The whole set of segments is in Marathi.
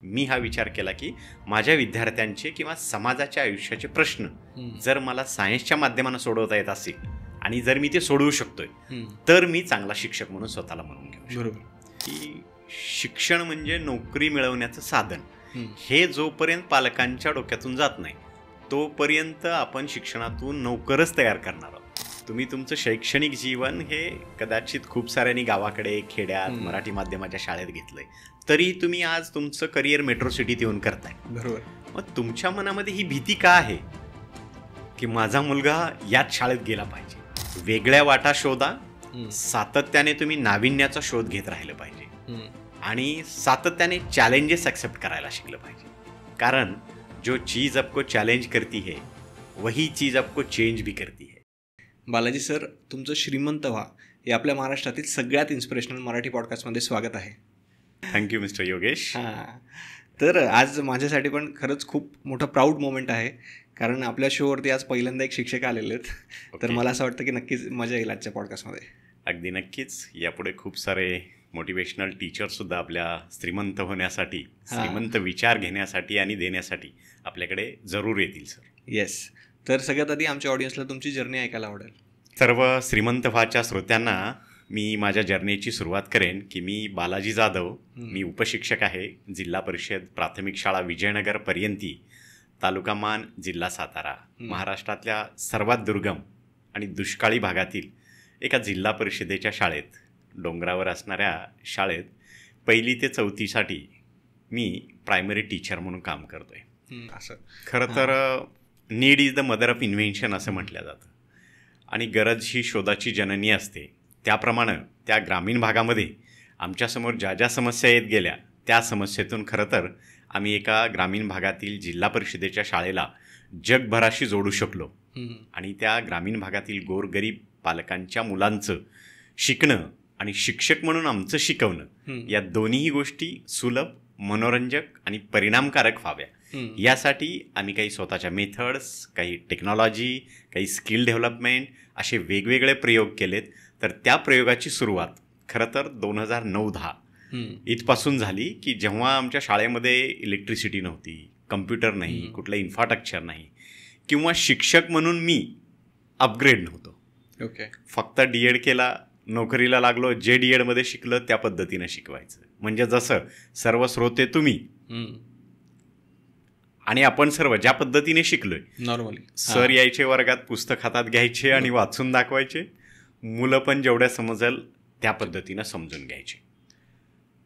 मी हा विचार केला की माझ्या विद्यार्थ्यांचे किंवा समाजाच्या आयुष्याचे प्रश्न जर मला सायन्सच्या माध्यमानं सोडवता येत असेल आणि जर मी ते सोडवू शकतोय तर मी चांगला शिक्षक म्हणून स्वतःला म्हणून घेऊ. बरोबर की शिक्षण म्हणजे नोकरी मिळवण्याचं साधन, हे जोपर्यंत पालकांच्या डोक्यातून जात नाही तोपर्यंत आपण शिक्षणातून नोकरच तयार करणार आहोत. तुम्ही तुमचं शैक्षणिक जीवन हे कदाचित खूप साऱ्यांनी गावाकडे खेड्यात मराठी माध्यमाच्या शाळेत घेतलंय, तरी तुम्ही आज तुमचं करिअर मेट्रो सिटीत येऊन करताय. बरोबर. मग तुमच्या मनामध्ये ही भीती का आहे की माझा मुलगा याच शाळेत गेला पाहिजे? वेगळ्या वाटा शोधा, सातत्याने तुम्ही नाविन्याचा शोध घेत राहिलं पाहिजे आणि सातत्याने चॅलेंजेस ॲक्सेप्ट करायला शिकलं पाहिजे. कारण जो चीज आपको चॅलेंज करती है वही चीज आपको चेंज भी करती है. बालाजी सर, तुमचं श्रीमंत व्हा हे आपल्या महाराष्ट्रातील सगळ्यात इन्स्पिरेशनल मराठी पॉडकास्टमध्ये स्वागत आहे. Thank you mister Yogesh. तर आज माझ्यासाठी पण खरंच खूप मोठं प्राऊड मोमेंट आहे, कारण आपल्या शोवरती आज पहिल्यांदा एक शिक्षक आलेले आहेत. तर मला असं वाटतं की नक्कीच मजा येईल आजच्या पॉडकास्टमध्ये. अगदी नक्कीच. यापुढे खूप सारे मोटिवेशनल टीचरसुद्धा आपल्या श्रीमंत होण्यासाठी, श्रीमंत विचार घेण्यासाठी आणि देण्यासाठी आपल्याकडे जरूर येतील सर. येस. तर सगळ्यात आधी आमच्या ऑडियन्सला तुमची जर्नी ऐकायला आवडेल. सर्व श्रीमंत व्हाच्या श्रोत्यांना मी माझ्या जर्नीची सुरुवात करेन की मी बालाजी जाधव, मी उपशिक्षक आहे, जिल्हा परिषद प्राथमिक शाळा विजयनगर पर्यंती, तालुका मान, जिल्हा सातारा. महाराष्ट्रातल्या सर्वात दुर्गम आणि दुष्काळी भागातील एका जिल्हा परिषदेच्या शाळेत, डोंगरावर असणाऱ्या शाळेत 1ली ते 4थीसाठी मी प्रायमरी टीचर म्हणून काम करतोय. असं खरं तर need is the mother of invention असं म्हटलं जातं आणि गरज ही शोधाची जननी असते. त्याप्रमाणे त्या ग्रामीण भागामध्ये आमच्यासमोर ज्या ज्या समस्या येत गेल्या त्या समस्येतून खरं तर आम्ही एका ग्रामीण भागातील जिल्हा परिषदेच्या शाळेला जगभराशी जोडू शकलो आणि त्या ग्रामीण भागातील गोरगरीब पालकांच्या मुलांचं शिकणं आणि शिक्षक म्हणून आमचं शिकवणं या दोन्हीही गोष्टी सुलभ, मनोरंजक आणि परिणामकारक व्हाव्या यासाठी आम्ही काही स्वतःच्या मेथड्स, काही टेक्नॉलॉजी, काही स्किल डेव्हलपमेंट असे वेगवेगळे प्रयोग केलेत. तर त्या प्रयोगाची सुरुवात खरं तर 2009-10 इथपासून झाली की जेव्हा आमच्या शाळेमध्ये इलेक्ट्रिसिटी नव्हती, कम्प्युटर नाही, कुठलं इन्फ्रास्ट्रक्चर नाही किंवा शिक्षक म्हणून मी अपग्रेड नव्हतो. ओके. फक्त DED केला, नोकरीला लागलो, जे DEDमध्ये शिकलं त्या पद्धतीनं शिकवायचं. म्हणजे जसं सर्व श्रोते तुम्ही आणि आपण सर्व ज्या पद्धतीने शिकलोय, नॉर्मली सर यायचे वर्गात, पुस्तक हातात घ्यायचे आणि वाचून दाखवायचे, मुलं पण जेवढ्या समजेल त्या पद्धतीनं समजून घ्यायचे.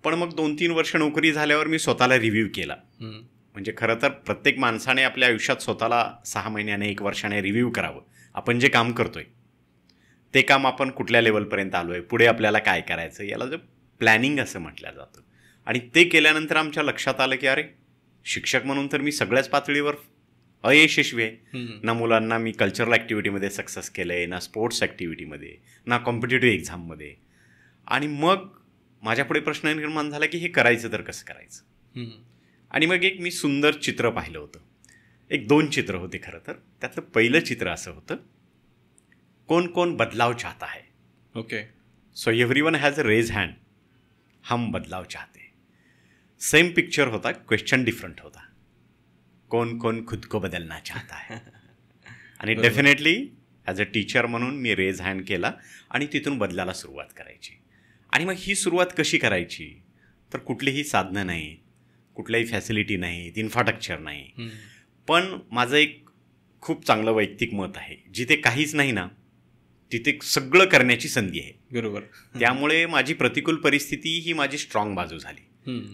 पण मग 2-3 वर्ष नोकरी झाल्यावर मी स्वतःला रिव्ह्यू केला. म्हणजे खरं तर प्रत्येक माणसाने आपल्या आयुष्यात स्वतःला 6 महिन्याने, 1 वर्षाने रिव्ह्यू करावं. आपण जे काम करतोय ते काम आपण कुठल्या लेवलपर्यंत आलो आहे, पुढे आपल्याला काय करायचं, याला जे प्लॅनिंग असं म्हटलं जातं. आणि ते केल्यानंतर आमच्या लक्षात आलं की अरे, शिक्षक म्हणून तर मी सगळ्याच पातळीवर अयशस्वी आहे. ना मुलांना मी कल्चरल ॲक्टिव्हिटीमध्ये सक्सेस केलं आहे, ना स्पोर्ट्स ॲक्टिव्हिटीमध्ये, ना कॉम्पिटेटिव्ह एक्झाममध्ये. आणि मग माझ्यापुढे प्रश्न निर्माण झाला की हे करायचं तर कसं करायचं. आणि मग एक मी सुंदर चित्र पाहिलं होतं. 1-2 चित्र होते खरं तर. त्यातलं पहिलं चित्र असं होतं, कौन कौन बदलाव चाहता है. Okay. So everyone has a raise hand, हम बदलाव चाहते. सेम पिक्चर होता, क्वेश्चन डिफरंट होता, कौन कौन खुद को बदलना चाहता है. आणि डेफिनेटली ॲज अ टीचर म्हणून मी रेज हँड केला आणि तिथून बदलायला सुरुवात करायची. आणि मग ही सुरुवात कशी करायची, तर कुठलीही साधनं नाही, कुठल्याही फॅसिलिटी नाही, इन्फ्रास्ट्रक्चर नाही. पण माझं एक खूप चांगलं वैयक्तिक मत आहे, जिथे काहीच नाही ना तिथे सगळं करण्याची संधी आहे. बरोबर. त्यामुळे माझी प्रतिकूल परिस्थिती ही माझी स्ट्रॉंग बाजू झाली.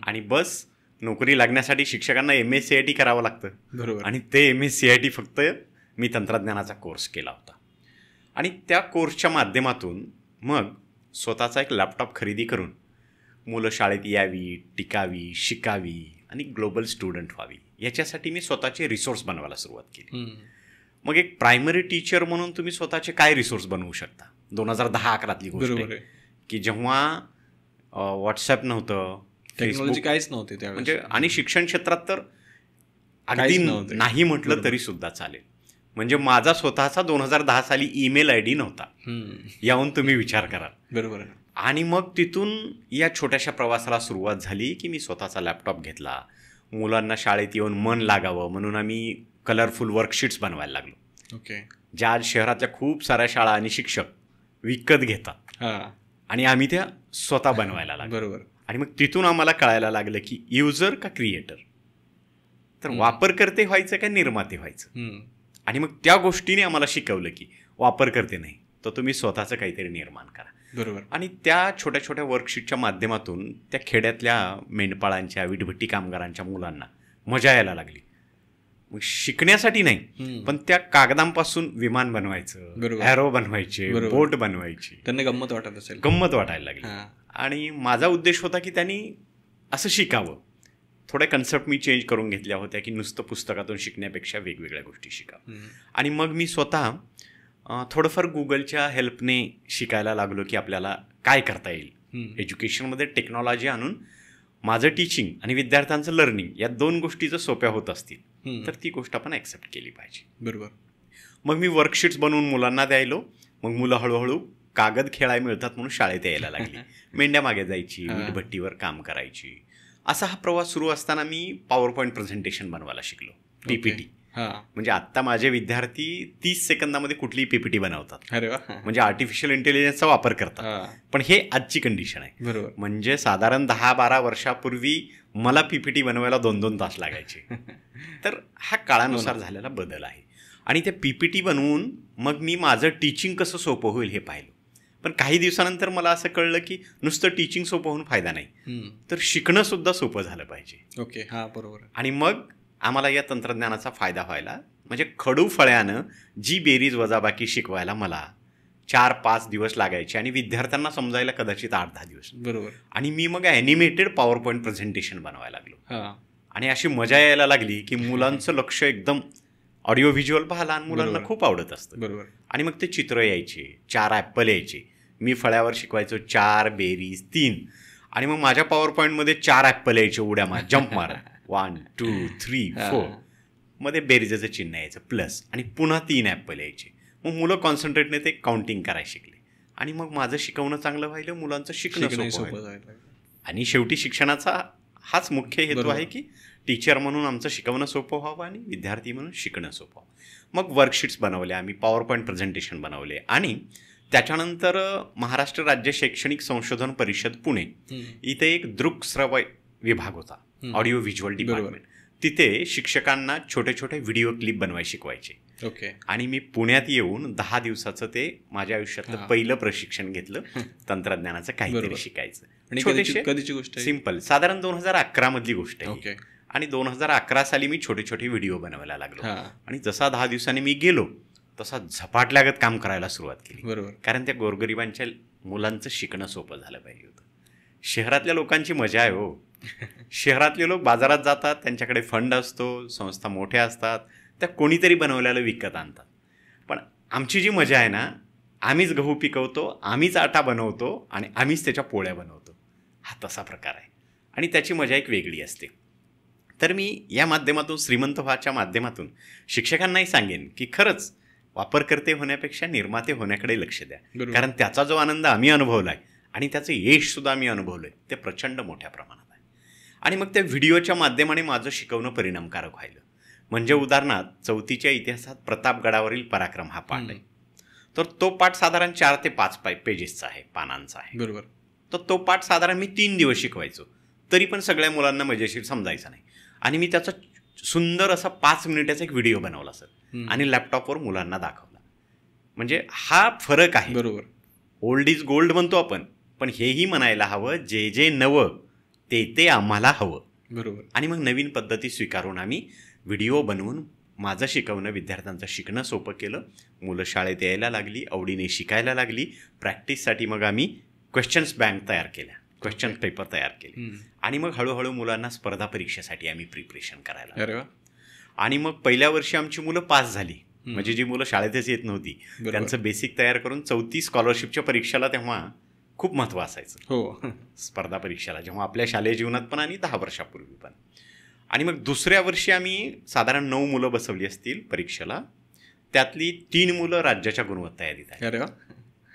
आणि बस नोकरी लागण्यासाठी शिक्षकांना MSCIT करावं लागतं. बरोबर. आणि ते MSCIT फक्त मी तंत्रज्ञानाचा कोर्स केला होता. आणि त्या कोर्सच्या माध्यमातून मग स्वतःचा एक लॅपटॉप खरेदी करून मुलं शाळेत यावी, टिकावी, शिकावी आणि ग्लोबल स्टुडंट व्हावी याच्यासाठी मी स्वतःचे रिसोर्स बनवायला सुरुवात केली. मग एक प्रायमरी टीचर म्हणून तुम्ही स्वतःचे काय रिसोर्स बनवू शकता. 2010-11तली गोष्ट आहे की जेव्हा व्हॉट्सॲप नव्हतं, टेक्नॉलॉजी काहीच नव्हती त्यावेळेस. म्हणजे आणि शिक्षण क्षेत्रात तर अगदी नाही म्हटलं तरी सुद्धा चालेल. म्हणजे माझा स्वतःचा 2010 साली ईमेल ID नव्हता. याहून तुम्ही विचार करा. बरोबर. आणि मग तिथून या छोट्याशा प्रवासाला सुरुवात झाली की मी स्वतःचा लॅपटॉप घेतला, मुलांना शाळेत येऊन मन लागावं म्हणून आम्ही कलरफुल वर्कशीट्स बनवायला लागलो. ओके. ज्या आज शहरातल्या खूप साऱ्या शाळा आणि शिक्षक विकत घेतात आणि आम्ही त्या स्वतः बनवायला लागलो. बरोबर. आणि मग तिथून आम्हाला कळायला लागलं की युजर का क्रिएटर, तर वापरकर्ते व्हायचं का निर्माते व्हायचं. आणि मग त्या गोष्टीने आम्हाला शिकवलं की वापरकर्ते नाही तर तुम्ही स्वतःचं काहीतरी निर्माण करा. बरोबर. आणि त्या छोट्या छोट्या वर्कशीटच्या माध्यमातून त्या खेड्यातल्या मेंढपाळांच्या वीटभट्टी कामगारांच्या मुलांना मजा यायला लागली. मग शिकण्यासाठी नाही पण त्या कागदांपासून विमान बनवायचं, ॲरो बनवायचे, बोट बनवायची, त्यांना गंमत वाटत असेल, गंमत वाटायला लागली. आणि माझा उद्देश होता की त्यांनी असं शिकावं. थोड्या कन्सेप्ट मी चेंज करून घेतल्या होत्या की नुसतं पुस्तकातून शिकण्यापेक्षा वेगवेगळ्या गोष्टी शिकावं. आणि मग मी स्वतः थोडंफार गुगलच्या हेल्पने शिकायला लागलो की आपल्याला काय करता येईल एज्युकेशनमध्ये टेक्नॉलॉजी आणून माझं टीचिंग आणि विद्यार्थ्यांचं लर्निंग या दोन गोष्टी जर सोप्या होत असतील तर ती गोष्ट आपण ॲक्सेप्ट केली पाहिजे. बरोबर. मग मी वर्कशीट्स बनवून मुलांना द्यायलो. मग मुलं हळूहळू कागद खेळायला मिळतात म्हणून शाळेत यायला लागली. मेंढ्या मागे जायची, वीटभट्टीवर काम करायची. असा हा प्रवास सुरू असताना मी पॉवर पॉईंट प्रेझेंटेशन बनवायला शिकलो, PPT. म्हणजे आत्ता माझे विद्यार्थी 30 सेकंदामध्ये कुठलीही PPT बनवतात. अरे वा. म्हणजे आर्टिफिशियल इंटेलिजन्सचा वापर करतात. पण हे आजची कंडिशन आहे. बरोबर. म्हणजे साधारण 10-12 वर्षापूर्वी मला PPT बनवायला 2-2 तास लागायचे. तर हा काळानुसार झालेला बदल आहे. आणि ते PPT बनवून मग मी माझं टीचिंग कसं सोपं होईल हे पाहिलं. पण काही दिवसानंतर मला असं कळलं की नुसतं टीचिंग सोपं होऊन फायदा नाही, तर शिकणं सुद्धा सोपं झालं पाहिजे. ओके. हां, बरोबर. आणि मग आम्हाला या तंत्रज्ञानाचा फायदा व्हायला म्हणजे खडू फळ्यानं जी बेरीज वजाबाकी शिकवायला मला 4-5 दिवस लागायचे आणि विद्यार्थ्यांना समजायला कदाचित 8-10 दिवस. बरोबर. आणि मी मग ॲनिमेटेड पॉवर पॉईंट प्रेझेंटेशन बनवायला लागलो. आणि अशी मजा यायला लागली की मुलांचं लक्ष एकदम ऑडिओ व्हिज्युअल पाहा, लहान मुलांना खूप आवडत असतं. बरोबर. आणि मग ते चित्र यायचे, 4 ॲपल यायचे. मी फळ्यावर शिकवायचो 4 बेरीज 3 आणि मग माझ्या पॉवर पॉईंटमध्ये 4 ॲपल यायचे उड्या मार, जम्प मारत 1 2 3 4 मध्ये बेरीजचं चिन्ह यायचं प्लस आणि पुन्हा 3 ॲपल यायचे. मग मुलं कॉन्सन्ट्रेटने ते काउंटिंग करायला शिकले. आणि मग माझं शिकवणं चांगलं व्हायलं, मुलांचं शिकणं सोपं व्हायलं. आणि शेवटी शिक्षणाचा हाच मुख्य हेतू आहे की टीचर म्हणून आमचं शिकवणं सोपं व्हावं आणि विद्यार्थी म्हणून शिकणं सोपं व्हावं. मग वर्कशीट्स बनवले आम्ही, पॉवर पॉईंट प्रेझेंटेशन बनवले. आणि त्याच्यानंतर महाराष्ट्र राज्य शैक्षणिक संशोधन परिषद पुणे इथे एक दृक्श्रव्य विभाग होता, ऑडिओ व्हिज्युअल डिपार्टमेंट. तिथे शिक्षकांना छोटे छोटे व्हिडिओ क्लिप बनवायला शिकवायचे. ओके. आणि मी पुण्यात येऊन 10 दिवसाचं ते माझ्या आयुष्यातलं पहिलं प्रशिक्षण घेतलं तंत्रज्ञानाचं काहीतरी शिकायचं. कधीची गोष्ट? सिंपल, साधारण 2011 मधली गोष्ट आहे. ओके. आणि 2011 साली मी छोटे छोटे व्हिडिओ बनवायला लागलो. आणि जसा 10 दिवसांनी मी गेलो तसा झपाटल्यागत काम करायला सुरुवात केली. बरोबर. कारण त्या गोरगरिबांच्या मुलांचं शिकणं सोपं झालं पाहिजे होतं. शहरातल्या लोकांची मजा आहे हो. शहरातले लोक बाजारात जातात, त्यांच्याकडे फंड असतो, संस्था मोठ्या असतात, त्या कोणीतरी बनवलेलं विकत आणतात. पण आमची जी मजा आहे ना, आम्हीच गहू पिकवतो, आम्हीच आटा बनवतो आणि आम्हीच त्याच्या पोळ्या बनवतो, हा तसा प्रकार आहे. आणि त्याची मजा एक वेगळी असते. तर मी या माध्यमातून, श्रीमंत व्हाच्या माध्यमातून शिक्षकांनाही सांगेन की खरंच वापरकर्ते होण्यापेक्षा निर्माते होण्याकडे लक्ष द्या. कारण त्याचा जो आनंद आम्ही अनुभवला आहे आणि त्याचं यशसुद्धा आम्ही अनुभवलं आहे ते प्रचंड मोठ्या प्रमाणात आहे. आणि मग त्या व्हिडिओच्या माध्यमाने माझं शिकवणं परिणामकारक व्हायलं. म्हणजे उदाहरणार्थ 4थीच्या इतिहासात प्रतापगडावरील पराक्रम हा पाठ आहे. तर तो पाठ साधारण 4 ते 5 पेजेसचा आहे, पानांचा आहे. बरोबर. तर तो पाठ साधारण मी 3 दिवस शिकवायचो, तरी पण सगळ्या मुलांना मजेशीर समजायचा नाही. आणि मी त्याचा सुंदर असा 5 मिनिटाचा एक व्हिडिओ बनवला सर आणि लॅपटॉपवर मुलांना दाखवला. म्हणजे हा फरक आहे. बरोबर. ओल्ड इज गोल्ड म्हणतो आपण, पण हेही म्हणायला हवं, जे जे नवं ते आम्हाला हवं. बरोबर. आणि मग नवीन पद्धती स्वीकारून आम्ही व्हिडिओ बनवून माझं शिकवणं, विद्यार्थ्यांचं शिकणं सोपं केलं. मुलं शाळेत यायला लागली, आवडीने शिकायला लागली. प्रॅक्टिससाठी मग आम्ही क्वेश्चन्स बँक तयार केल्या, क्वेश्चन पेपर तयार केले. आणि मग हळूहळू मुलांना स्पर्धा परीक्षेसाठी आम्ही प्रिपरेशन करायला. अरे वा. आणि मग पहिल्या वर्षी आमची मुलं पास झाली. म्हणजे जी मुलं शाळेतच येत नव्हती त्यांचं बेसिक तयार करून 4थी स्कॉलरशिपच्या परीक्षेला तेव्हा खूप महत्त्व असायचं. हो. स्पर्धा परीक्षेला जेव्हा आपल्या शालेय जीवनात पण आणि 10 वर्षापूर्वी पण. आणि मग दुसऱ्या वर्षी आम्ही साधारण 9 मुलं बसवली असतील परीक्षेला. त्यातली 3 मुलं राज्याच्या गुणवत्ता यादीत आहेत. अरे वा.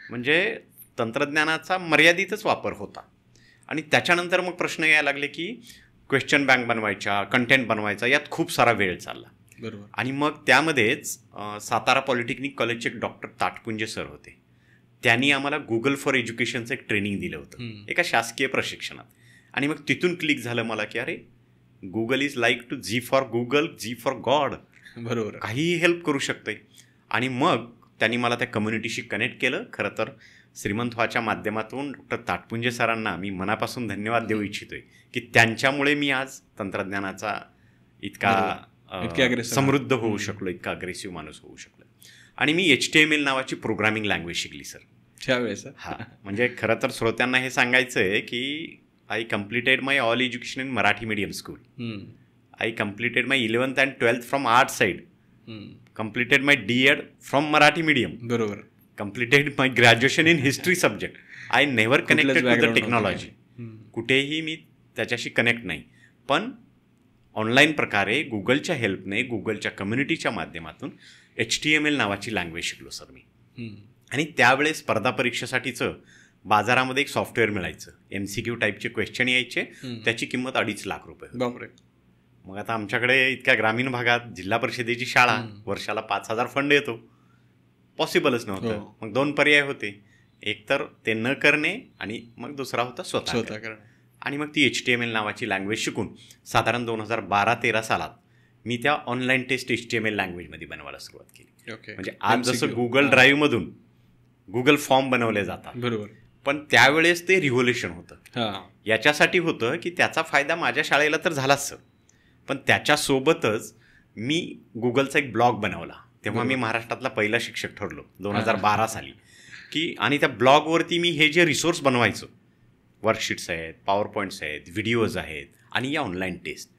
म्हणजे तंत्रज्ञानाचा मर्यादितच वापर होता. आणि त्याच्यानंतर मग प्रश्न यायला लागले की क्वेश्चन बँक बनवायच्या, कंटेंट बनवायचा, यात खूप सारा वेळ चालला. बरोबर. आणि मग त्यामध्येच सातारा पॉलिटेक्निक कॉलेजचे एक डॉक्टर ताटपुंजे सर होते. त्यांनी आम्हाला गुगल फॉर एज्युकेशनचं एक ट्रेनिंग दिलं होतं एका शासकीय प्रशिक्षणात. आणि मग तिथून क्लिक झालं मला की अरे, Google is like to G for Google, G for God. बरोबर. काहीही हेल्प करू शकते. आणि मग त्यांनी मला त्या कम्युनिटीशी कनेक्ट केलं. खरं तर श्रीमंत व्हाच्या माध्यमातून डॉक्टर ताटपुंजे सरांना मी मनापासून धन्यवाद देऊ इच्छितोय की त्यांच्यामुळे मी आज तंत्रज्ञानाचा इतका समृद्ध होऊ शकलो, इतका अग्रेसिव्ह माणूस होऊ शकलो. आणि मी HTML नावाची प्रोग्रामिंग लँग्वेज शिकली सर त्यावेळेस. हा, म्हणजे खरं तर श्रोत्यांना हे सांगायचं आहे की I completed my all education in Marathi medium school. I completed my 11th and 12th from art side. Completed my D.Ed from Marathi medium. बरोबर. Completed my graduation in history subject. I never connected to the technology. कुठेही मी त्याच्याशी कनेक्ट नाही. पण ऑनलाईन प्रकारे गुगलच्या हेल्पने, गुगलच्या कम्युनिटीच्या माध्यमातून HTML नावाची लँग्वेज शिकलो सर मी. आणि त्यावेळेस स्पर्धा परीक्षेसाठीचं बाजारामध्ये एक सॉफ्टवेअर मिळायचं. MCQ टाईपचे क्वेश्चन यायचे, त्याची किंमत 2.5 लाख रुपये. बापरे. मग आता आमच्याकडे इतक्या ग्रामीण भागात जिल्हा परिषदेची शाळा, वर्षाला 5,000 फंड येतो, पॉसिबलच नव्हतं. मग 2 पर्याय होते. एक तर ते न करणे आणि मग दुसरा होता स्वतः करणे. आणि मग ती HTML नावाची लँग्वेज शिकून साधारण 2012-13 सालात मी त्या ऑनलाईन टेस्ट HTML लँग्वेजमध्ये बनवायला सुरुवात केली. म्हणजे आज जसं गुगल ड्राईव्हमधून गुगल फॉर्म बनवले जातात, बरोबर, पण त्यावेळेस ते रिव्होल्युशन होतं. याच्यासाठी होतं की त्याचा फायदा माझ्या शाळेला तर झालाच सर, पण त्याच्यासोबतच मी गुगलचा एक ब्लॉग बनवला. तेव्हा मी महाराष्ट्रातला पहिला शिक्षक ठरलो 2012 साली की. आणि त्या ब्लॉगवरती मी हे जे रिसोर्स बनवायचो, वर्कशीट्स आहेत, पॉवर पॉईंट्स आहेत, व्हिडिओज आहेत आणि या ऑनलाईन टेस्ट,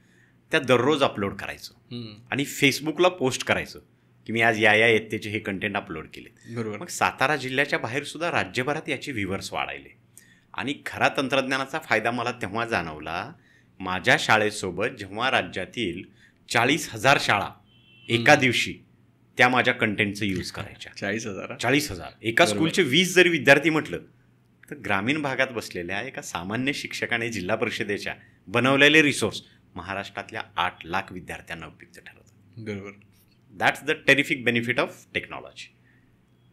त्या दररोज अपलोड करायचो आणि फेसबुकला पोस्ट करायचो की मी आज या इयत्तेचे हे कंटेंट अपलोड केले. बरोबर. मग सातारा जिल्ह्याच्या बाहेर सुद्धा राज्यभरात याचे व्ह्यूवर्स वाढायले. आणि खरा तंत्रज्ञानाचा फायदा मला तेव्हा जाणवला माझ्या शाळेसोबत, जेव्हा राज्यातील 40,000 शाळा एका दिवशी त्या माझ्या कंटेंटचं यूज करायच्या. 40,000 एका स्कूलचे 20 जरी विद्यार्थी म्हटलं तर ग्रामीण भागात बसलेल्या एका सामान्य शिक्षकाने जिल्हा परिषदेच्या बनवलेले रिसोर्स महाराष्ट्रातल्या 8 लाख विद्यार्थ्यांना उपयुक्त ठरवतात. बरोबर. That's the terrific benefit of technology.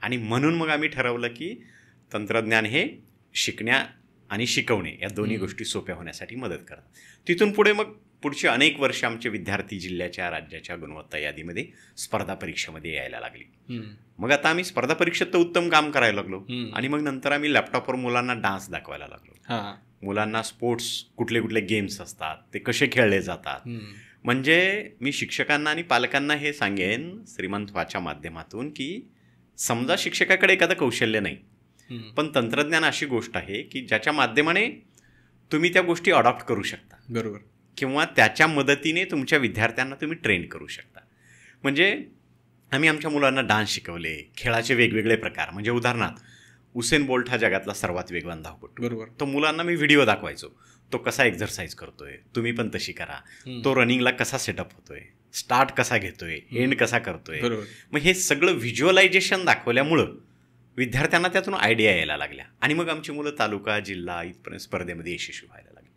आणि म्हणून मग आम्ही ठरवलं की तंत्रज्ञान हे शिकण्या आणि शिकवणे या दोन्ही गोष्टी सोप्या होण्यासाठी मदत करतात. तिथून पुढे मग पुढची अनेक वर्ष आमचे विद्यार्थी जिल्ह्याच्या, राज्याच्या गुणवत्ता यादीमध्ये स्पर्धा परीक्षेमध्ये यायला लागली. मग आता आम्ही स्पर्धा परीक्षेत तर उत्तम काम करायला लागलो. आणि मग नंतर आम्ही लॅपटॉपवर मुलांना डान्स दाखवायला लागलो. मुलांना स्पोर्ट्स, कुठले कुठले गेम्स असतात, ते कसे खेळले जातात. म्हणजे मी शिक्षकांना आणि पालकांना हे सांगेन श्रीमंत व्हाच्या माध्यमातून की समजा शिक्षकाकडे एखादं कौशल्य नाही, पण तंत्रज्ञान अशी गोष्ट आहे की ज्याच्या माध्यमाने तुम्ही त्या गोष्टी अडॉप्ट करू शकता. बरोबर. किंवा त्याच्या मदतीने तुमच्या विद्यार्थ्यांना तुम्ही ट्रेन करू शकता. म्हणजे आम्ही आमच्या मुलांना डान्स शिकवले, खेळाचे वेगवेगळे प्रकार. म्हणजे उदाहरणार्थ उसेन बोल्ट हा जगातला सर्वात वेगवान धावपटू. बरोबर. तो मुलांना मी व्हिडिओ दाखवायचो, तो कसा एक्झरसाईज करतोय, तुम्ही पण तशी करा. तो रनिंगला कसा सेटअप होतोय, स्टार्ट कसा घेतोय, एंड कसा करतोय. मग हे सगळं व्हिज्युअलायझेशन दाखवल्यामुळं विद्यार्थ्यांना त्यातून आयडिया यायला लागल्या. आणि मग आमची मुलं तालुका, जिल्हा इथपर्यंत स्पर्धेमध्ये यशस्वी व्हायला लागली.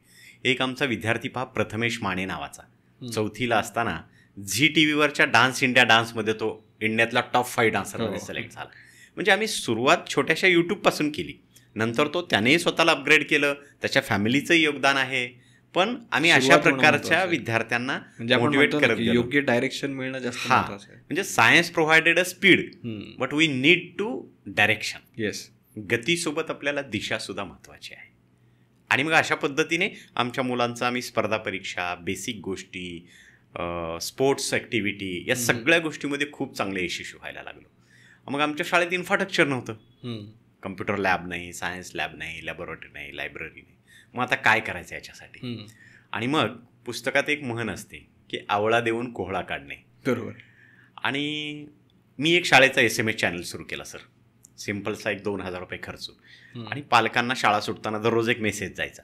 एक आमचा विद्यार्थी पहा, प्रथमेश माने नावाचा, 4थीला असताना झी TVवरच्या डान्स इंडिया डान्समध्ये तो इंडियातला टॉप 5 डान्सरमध्ये सिलेक्ट झाला. म्हणजे आम्ही सुरुवात छोट्याशा यूट्यूबपासून केली. नंतर तो त्यानेही स्वतःला अपग्रेड केलं, त्याच्या फॅमिलीचंही योगदान आहे. पण आम्ही अशा प्रकारच्या विद्यार्थ्यांना मोटिवेट करत गेलो. योग्य डायरेक्शन मिळणं जास्त महत्त्वाचं आहे. म्हणजे science provided a speed, but we need to direction. Yes. गतीसोबत आपल्याला दिशा सुद्धा महत्त्वाची आहे. आणि मग अशा पद्धतीने आमच्या मुलांचा आम्ही स्पर्धा परीक्षा, बेसिक गोष्टी, स्पोर्ट्स ॲक्टिव्हिटी या सगळ्या गोष्टीमध्ये खूप चांगले यशस्वी व्हायला लागलो. मग आमच्या शाळेत इन्फ्रास्ट्रक्चर नव्हतं. कम्प्युटर लॅब नाही, सायन्स लॅब नाही, लॅबोरेटरी नाही, लायब्ररी नाही. मग आता काय करायचं याच्यासाठी. आणि मग पुस्तकात एक म्हण असते की आवळा देऊन कोहळा काढणे. बरोबर. आणि मी एक शाळेचा SMS चॅनल सुरू केला सर. सिम्पलचा एक 2,000 रुपये खर्च. आणि पालकांना शाळा सुटताना दररोज एक मेसेज जायचा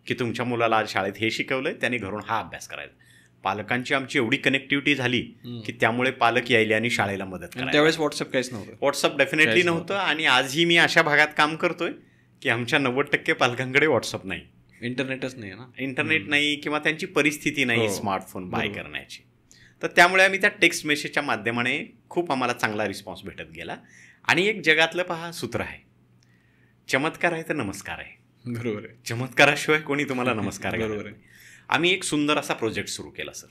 की तुमच्या मुलाला आज शाळेत हे शिकवलंय, त्याने घरून हा अभ्यास करायचा. पालकांची आमची एवढी कनेक्टिव्हिटी झाली की त्यामुळे पालक यायले आणि शाळेला मदत करायला. त्यावेळेस व्हॉट्सअप काहीच नव्हतं. व्हॉट्सअप डेफिनेटली नव्हतं. आणि आजही मी अशा भागात काम करतोय की आमच्या 90% पालकांकडे व्हॉट्सअप नाही. इंटरनेटच नाही ना, इंटरनेट नाही किंवा त्यांची परिस्थिती नाही स्मार्टफोन बाय करण्याची. तर त्यामुळे आम्ही त्या टेक्स्ट मेसेजच्या माध्यमाने खूप आम्हाला चांगला रिस्पॉन्स भेटत गेला. आणि एक जगातलं पहा सूत्र आहे, चमत्कार आहे तर नमस्कार आहे. बरोबर आहे. चमत्काराशिवाय कोणी तुम्हाला नमस्कार बरोबर आहे. आम्ही एक सुंदर असा प्रोजेक्ट सुरू केला सर.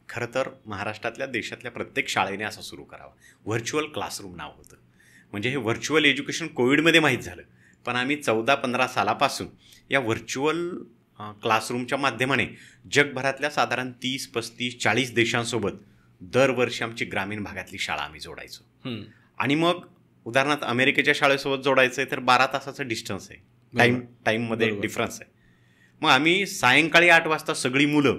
खरं तर महाराष्ट्रातल्या देशातल्या प्रत्येक शाळेने असं सुरू करावं. व्हर्च्युअल क्लासरूम नाव होतं. म्हणजे हे व्हर्च्युअल एज्युकेशन कोविडमध्ये माहीत झालं, पण आम्ही 14-15 सालापासून या व्हर्च्युअल क्लासरूमच्या माध्यमाने जगभरातल्या साधारण 30, 35, 40 देशांसोबत दरवर्षी आमची ग्रामीण भागातली शाळा आम्ही जोडायचो. आणि मग उदाहरणार्थ अमेरिकेच्या शाळेसोबत जोडायचं आहे तर 12 तासाचं डिस्टन्स आहे, टाईममध्ये डिफरन्स आहे. मग आम्ही सायंकाळी 8 वाजता सगळी मुलं,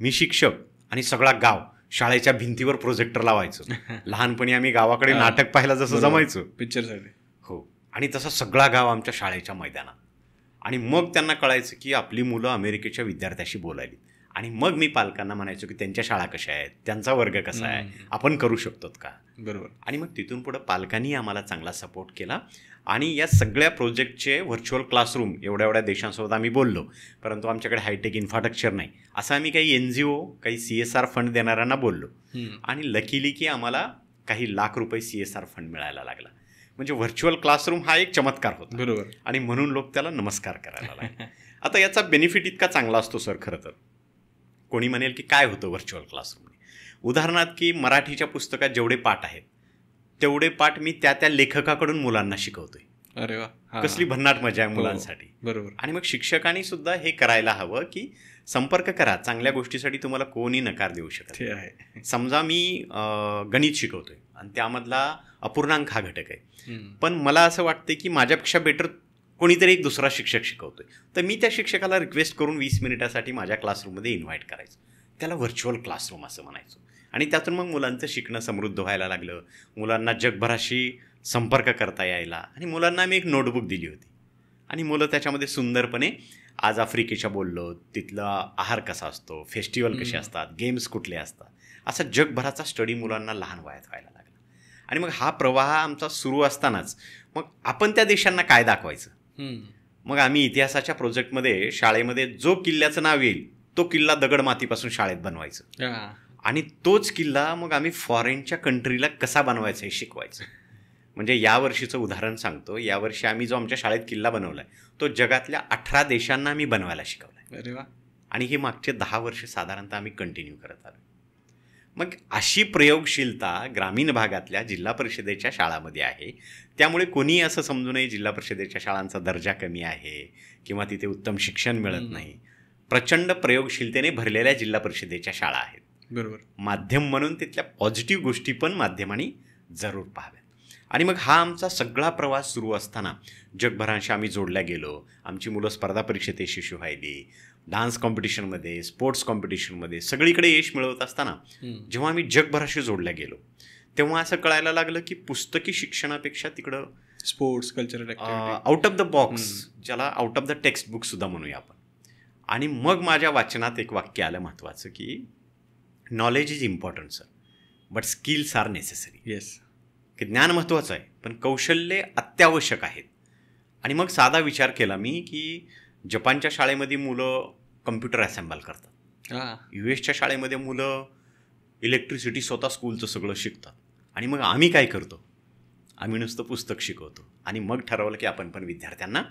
मी शिक्षक आणि सगळा गाव शाळेच्या भिंतीवर प्रोजेक्टर लावायचो. लहानपणी आम्ही गावाकडे नाटक पाहायला जसं जमायचो पिक्चरसाठी, हो, आणि तसं सगळा गाव आमच्या शाळेच्या मैदानात. आणि मग त्यांना कळायचं की आपली मुलं अमेरिकेच्या विद्यार्थ्याशी बोलायली. आणि मग मी पालकांना म्हणायचो की त्यांच्या शाळा कशा आहेत, त्यांचा वर्ग कसा आहे, आपण करू शकतो का. बरोबर. आणि मग तिथून पुढं पालकांनी आम्हाला चांगला सपोर्ट केला. आणि या सगळ्या प्रोजेक्टचे व्हर्च्युअल क्लासरूम एवढ्या देशांसोबत आम्ही बोललो, परंतु आमच्याकडे हायटेक इन्फ्रास्ट्रक्चर नाही. असं आम्ही काही NGO, काही CSR फंड देणाऱ्यांना बोललो. आणि लकीली की आम्हाला काही लाख रुपये CSR फंड मिळायला लागला. म्हणजे व्हर्च्युअल क्लासरूम हा एक चमत्कार होता. बरोबर. आणि म्हणून लोक त्याला नमस्कार करायला लागले. आता याचा बेनिफिट इतका चांगला असतो सर. खरं तर कोणी म्हणेल की काय होतं व्हर्च्युअल क्लासरूम. उदाहरणार्थ की मराठीच्या पुस्तकात जेवढे पाठ आहेत तेवढे पाठ मी त्या लेखकाकडून मुलांना शिकवतोय. अरे वा, कसली भन्नाट मजा आहे मुलांसाठी. बरोबर. आणि मग शिक्षकांनी सुद्धा हे करायला हवं की संपर्क करा, चांगल्या गोष्टीसाठी तुम्हाला कोणी नकार देऊ शकत आहे. समजा मी गणित शिकवतोय आणि त्यामधला अपूर्णांक हा घटक आहे, पण मला असं वाटतं की माझ्यापेक्षा बेटर कोणीतरी एक दुसरा शिक्षक शिकवतोय, तर मी त्या शिक्षकाला रिक्वेस्ट करून 20 मिनिटासाठी माझ्या क्लासरूममध्ये इन्व्हाइट करायचं. त्याला व्हर्च्युअल क्लासरूम असं म्हणायचो. आणि त्यातून मग मुलांचं शिकणं समृद्ध व्हायला लागलं. मुलांना जगभराशी संपर्क करता यायला. आणि मुलांना आम्ही एक नोटबुक दिली होती आणि मुलं त्याच्यामध्ये सुंदरपणे आज आफ्रिकेच्या बोललो, तिथला आहार कसा असतो, फेस्टिवल कसे असतात, गेम्स कुठले असतात, असा जगभराचा स्टडी मुलांना लहान वयात व्हायला लागला. आणि मग हा प्रवाह आमचा सुरू असतानाच मग आपण त्या देशांना काय दाखवायचं. मग आम्ही इतिहासाच्या प्रोजेक्टमध्ये शाळेमध्ये जो किल्ल्याचं नाव येईल तो किल्ला दगड मातीपासून शाळेत बनवायचं. आणि तोच किल्ला मग आम्ही फॉरेनच्या कंट्रीला कसा बनवायचा हे शिकवायचं. म्हणजे यावर्षीचं उदाहरण सांगतो. यावर्षी आम्ही जो आमच्या शाळेत किल्ला बनवला आहे तो जगातल्या 18 देशांना आम्ही बनवायला शिकवला आहे. अरे वा. आणि हे मागचे 10 वर्ष साधारणतः आम्ही कंटिन्यू करत आलो. मग अशी प्रयोगशीलता ग्रामीण भागातल्या जिल्हा परिषदेच्या शाळांमध्ये आहे. त्यामुळे कोणीही असं समजू नये जिल्हा परिषदेच्या शाळांचा दर्जा कमी आहे किंवा तिथे उत्तम शिक्षण मिळत नाही. प्रचंड प्रयोगशीलतेने भरलेल्या जिल्हा परिषदेच्या शाळा आहेत. बरोबर. माध्यम म्हणून तिथल्या पॉझिटिव्ह गोष्टी पण माध्यमांनी जरूर पाहाव्यात. आणि मग हा आमचा सगळा प्रवास सुरू असताना जगभराशी आम्ही जोडल्या गेलो. आमची मुलं स्पर्धा परीक्षेत यशस्वी व्हायली, डान्स कॉम्पिटिशनमध्ये, स्पोर्ट्स कॉम्पिटिशनमध्ये सगळीकडे यश मिळवत असताना जेव्हा आम्ही जगभराशी जोडल्या गेलो तेव्हा असं कळायला लागलं की पुस्तकी शिक्षणापेक्षा तिकडं sports, cultural out of the box, ज्याला out of the text book सुद्धा म्हणूया आपण. आणि मग माझ्या वाचनात एक वाक्य आलं महत्त्वाचं की knowledge is important sir but skills are necessary. Yes. की ज्ञान महत्त्वाचं आहे पण कौशल्ये अत्यावश्यक आहेत. आणि मग साधा विचार केला मी की जपानच्या शाळेमध्ये मुलं कम्प्युटर असेंबल करतात, US च्या शाळेमध्ये मुलं इलेक्ट्रिसिटी स्वतः स्कूलचं सगळं शिकतात. आणि मग आम्ही काय करतो, आम्ही नुसतं पुस्तक शिकवतो. आणि मग ठरवलं की आपण पण विद्यार्थ्यांना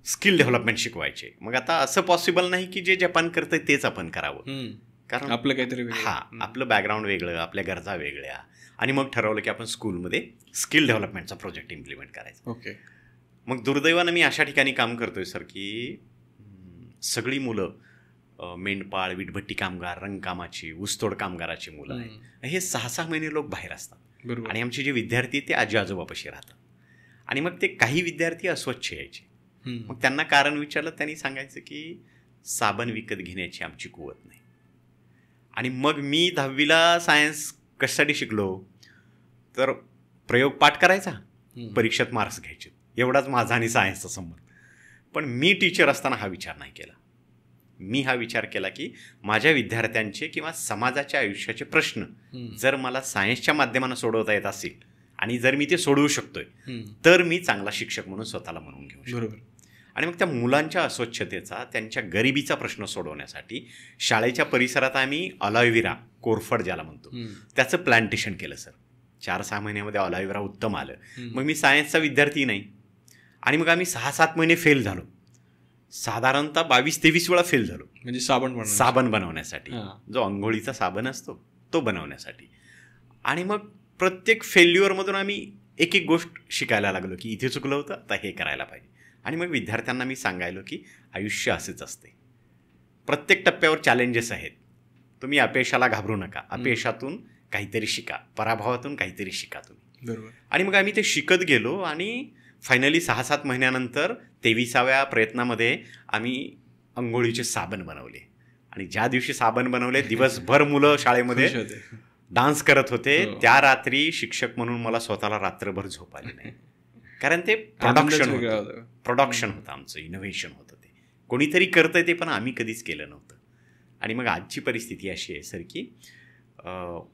स्किल डेव्हलपमेंट शिकवायचे. मग आता असं पॉसिबल नाही की जे जपान करतंय तेच आपण करावं, कारण आपलं काहीतरी आपलं बॅकग्राऊंड वेगळं, आपल्या गरजा वेगळ्या. आणि मग ठरवलं की आपण स्कूलमध्ये स्किल डेव्हलपमेंटचा प्रोजेक्ट इम्प्लिमेंट करायचा. ओके. मग दुर्दैवानं मी अशा ठिकाणी काम करतोय सर की सगळी मुलं मेंढपाळ, वीटभट्टी कामगार, रंगकामाची, ऊसतोड कामगाराची मुलं आहेत. हे 6-6 महिने लोक बाहेर असतात. बरोबर. आणि आमचे जे विद्यार्थी ते आजी आजोबापाशी राहतात. आणि मग ते काही विद्यार्थी अस्वच्छ यायचे. मग त्यांना कारण विचारलं, त्यांनी सांगायचं की साबण विकत घेण्याची आमची कुवत नाही. आणि मग मी 10वीला सायन्स कशासाठी शिकलो तर प्रयोग पाठ करायचा, परीक्षेत मार्क्स घ्यायचे, एवढाच माझा आणि सायन्सचा संबंध. पण मी टीचर असताना हा विचार नाही केला. मी हा विचार केला की माझ्या विद्यार्थ्यांचे किंवा समाजाच्या आयुष्याचे प्रश्न जर मला सायन्सच्या माध्यमानं सोडवता येत असेल आणि जर मी ते सोडवू शकतोय तर मी चांगला शिक्षक म्हणून स्वतःला म्हणून घेऊ शकतो. बरोबर. आणि मग त्या मुलांच्या अस्वच्छतेचा, त्यांच्या गरिबीचा प्रश्न सोडवण्यासाठी शाळेच्या परिसरात आम्ही ऑलिव्हेरा, कोरफड ज्याला म्हणतो, त्याचं प्लांटेशन केलं सर. 4-6 महिन्यामध्ये ऑलिव्हेरा उत्तम आलं. मग मी सायन्सचा विद्यार्थी नाही आणि मग आम्ही 6-7 महिने फेल झालो, साधारणतः 22-23 वेळा फेल झालो. म्हणजे साबण बनवण्यासाठी, जो अंघोळीचा साबण असतो तो बनवण्यासाठी. आणि मग प्रत्येक फेल्युअरमधून आम्ही एक एक गोष्ट शिकायला लागलो की इथे चुकलं होतं, आता हे करायला पाहिजे. आणि मग विद्यार्थ्यांना मी सांगायलो की आयुष्य असेच असते, प्रत्येक टप्प्यावर चॅलेंजेस आहेत, तुम्ही अपयशाला घाबरू नका, अपयशातून काहीतरी शिका, पराभवातून काहीतरी शिका तुम्ही. बरोबर. आणि मग आम्ही ते शिकत गेलो आणि फायनली 6-7 महिन्यानंतर 23व्या प्रयत्नामध्ये आम्ही अंघोळीचे साबण बनवले. आणि ज्या दिवशी साबण बनवले दिवसभर मुलं शाळेमध्ये डान्स करत होते. त्या रात्री शिक्षक म्हणून मला स्वतःला रात्रभर झोप आली नाही, कारण ते प्रोडक्शन होतं आमचं, इनोव्हेशन होतं. ते कोणीतरी करतंय ते, पण आम्ही कधीच केलं नव्हतं. आणि मग आजची परिस्थिती अशी आहे सर की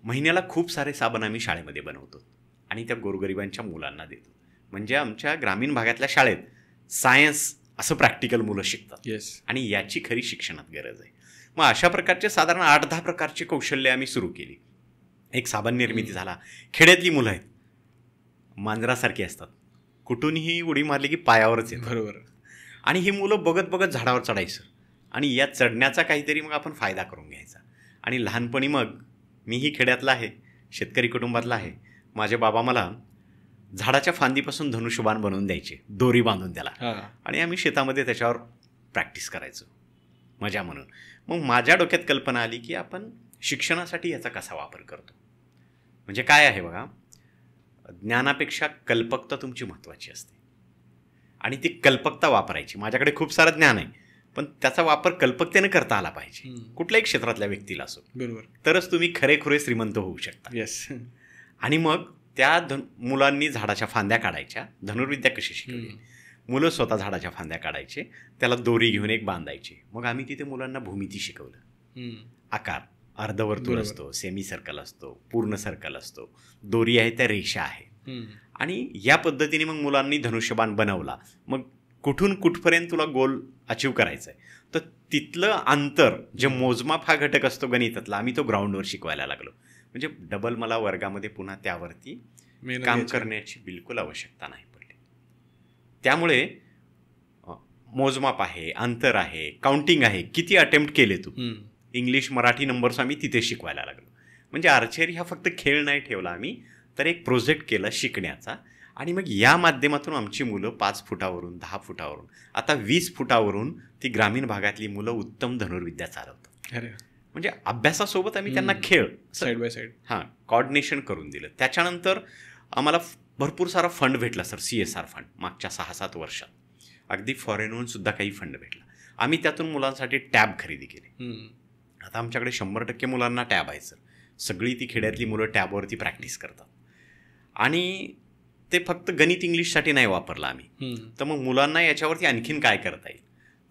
महिन्याला खूप सारे साबण आम्ही शाळेमध्ये बनवतो आणि त्या गोरगरिबांच्या मुलांना देतो. म्हणजे आमच्या ग्रामीण भागातल्या शाळेत सायन्स असं प्रॅक्टिकल मुलं शिकतात. आणि याची खरी शिक्षणात गरज आहे. मग अशा प्रकारचे साधारण 8-10 प्रकारची कौशल्य आम्ही सुरू केली. एक साबण निर्मिती झाला. खेड्यातली मुलं आहेत, मांजरासारखी असतात, कुठूनही उडी मारली की पायावरच येतात. बरोबर. आणि ही मुलं बघत बघत झाडावर चढायचं आणि या चढण्याचा काहीतरी मग आपण फायदा करून घ्यायचा. आणि लहानपणी मग मीही खेड्यातला आहे, शेतकरी कुटुंबातला आहे. माझे बाबा मला झाडाच्या फांदीपासून धनुष्यबाण बनवून द्यायचे, दोरी बांधून त्याला, आणि आम्ही शेतामध्ये त्याच्यावर प्रॅक्टिस करायचो मजा म्हणून. मग माझ्या डोक्यात कल्पना आली की आपण शिक्षणासाठी याचा कसा वापर करतो. म्हणजे काय आहे बघा, ज्ञानापेक्षा कल्पकता तुमची महत्त्वाची असते आणि ती कल्पकता वापरायची. माझ्याकडे खूप सारं ज्ञान आहे, पण त्याचा वापर कल्पकतेने करता आला पाहिजे, कुठल्याही क्षेत्रातल्या व्यक्तीला असो. बरोबर. तरच तुम्ही खरेखुरे श्रीमंत होऊ शकता. येस. आणि मग त्या मुलांनी झाडाच्या फांद्या काढायच्या. धनुर्विद्या कशी शिकवली, मुलं स्वतः झाडाच्या फांद्या काढायचे, त्याला दोरी घेऊन एक बांधायची. मग आम्ही तिथे मुलांना भूमिती शिकवलं. आकार, अर्धवर्तुळ असतो, सेमी सर्कल असतो, पूर्ण सर्कल असतो, दोरी आहे त्या रेषा आहे. आणि या पद्धतीने मग मुलांनी धनुष्यबाण बनवला. मग कुठून कुठपर्यंत तुला गोल अचीव करायचा आहे, तर तिथलं अंतर, जे मोजमाप हा घटक असतो गणितातला, आम्ही तो ग्राउंडवर शिकवायला लागलो. म्हणजे डबल मला वर्गामध्ये पुन्हा त्यावरती काम करण्याची बिलकुल आवश्यकता नाही पडली. त्यामुळे मोजमाप आहे, अंतर आहे, काउंटिंग आहे, किती अटेम्प्ट केले तू, इंग्लिश मराठी नंबर्स आम्ही तिथे शिकवायला लागलो. म्हणजे आर्चरी हा फक्त खेळ नाही ठेवला आम्ही, तर एक प्रोजेक्ट केला शिकण्याचा. आणि मग या माध्यमातून आमची मुलं 5 फुटावरून 10 फुटावरून आता 20 फुटावरून ती ग्रामीण भागातली मुलं उत्तम धनुर्विद्या चालवतात. म्हणजे अभ्यासासोबत आम्ही त्यांना खेळ साईड बाय साईड कॉर्डिनेशन करून दिलं. त्याच्यानंतर आम्हाला भरपूर सारा फंड भेटला सर, CSR फंड. मागच्या 6-7 वर्षात अगदी फॉरेनहून सुद्धा काही फंड भेटला. आम्ही त्यातून मुलांसाठी टॅब खरेदी केले. आता आमच्याकडे 100% मुलांना टॅब आहे सर. सगळी ती खेड्यातली मुलं टॅबवरती प्रॅक्टिस करतात. आणि ते फक्त गणित इंग्लिशसाठी नाही वापरलं आम्ही, तर मग मुलांना याच्यावरती आणखीन काय करता येईल.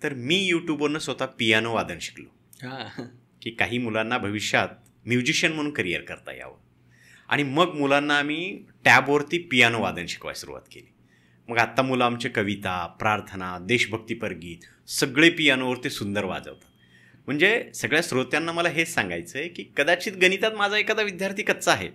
तर मी यूट्यूबवरनं स्वतः पियानो वादन शिकलो की काही मुलांना भविष्यात म्युझिशियन म्हणून करिअर करता यावं. आणि मग मुलांना आम्ही टॅबवरती पियानो वादन शिकवायला सुरुवात केली. मग आत्ता मुलं आमचे कविता, प्रार्थना, देशभक्तीपर गीत सगळे पियानोवरती सुंदर वाजवतात. म्हणजे सगळ्या श्रोत्यांना मला हेच सांगायचं आहे की कदाचित गणितात माझा एखादा विद्यार्थी कच्चा आहे,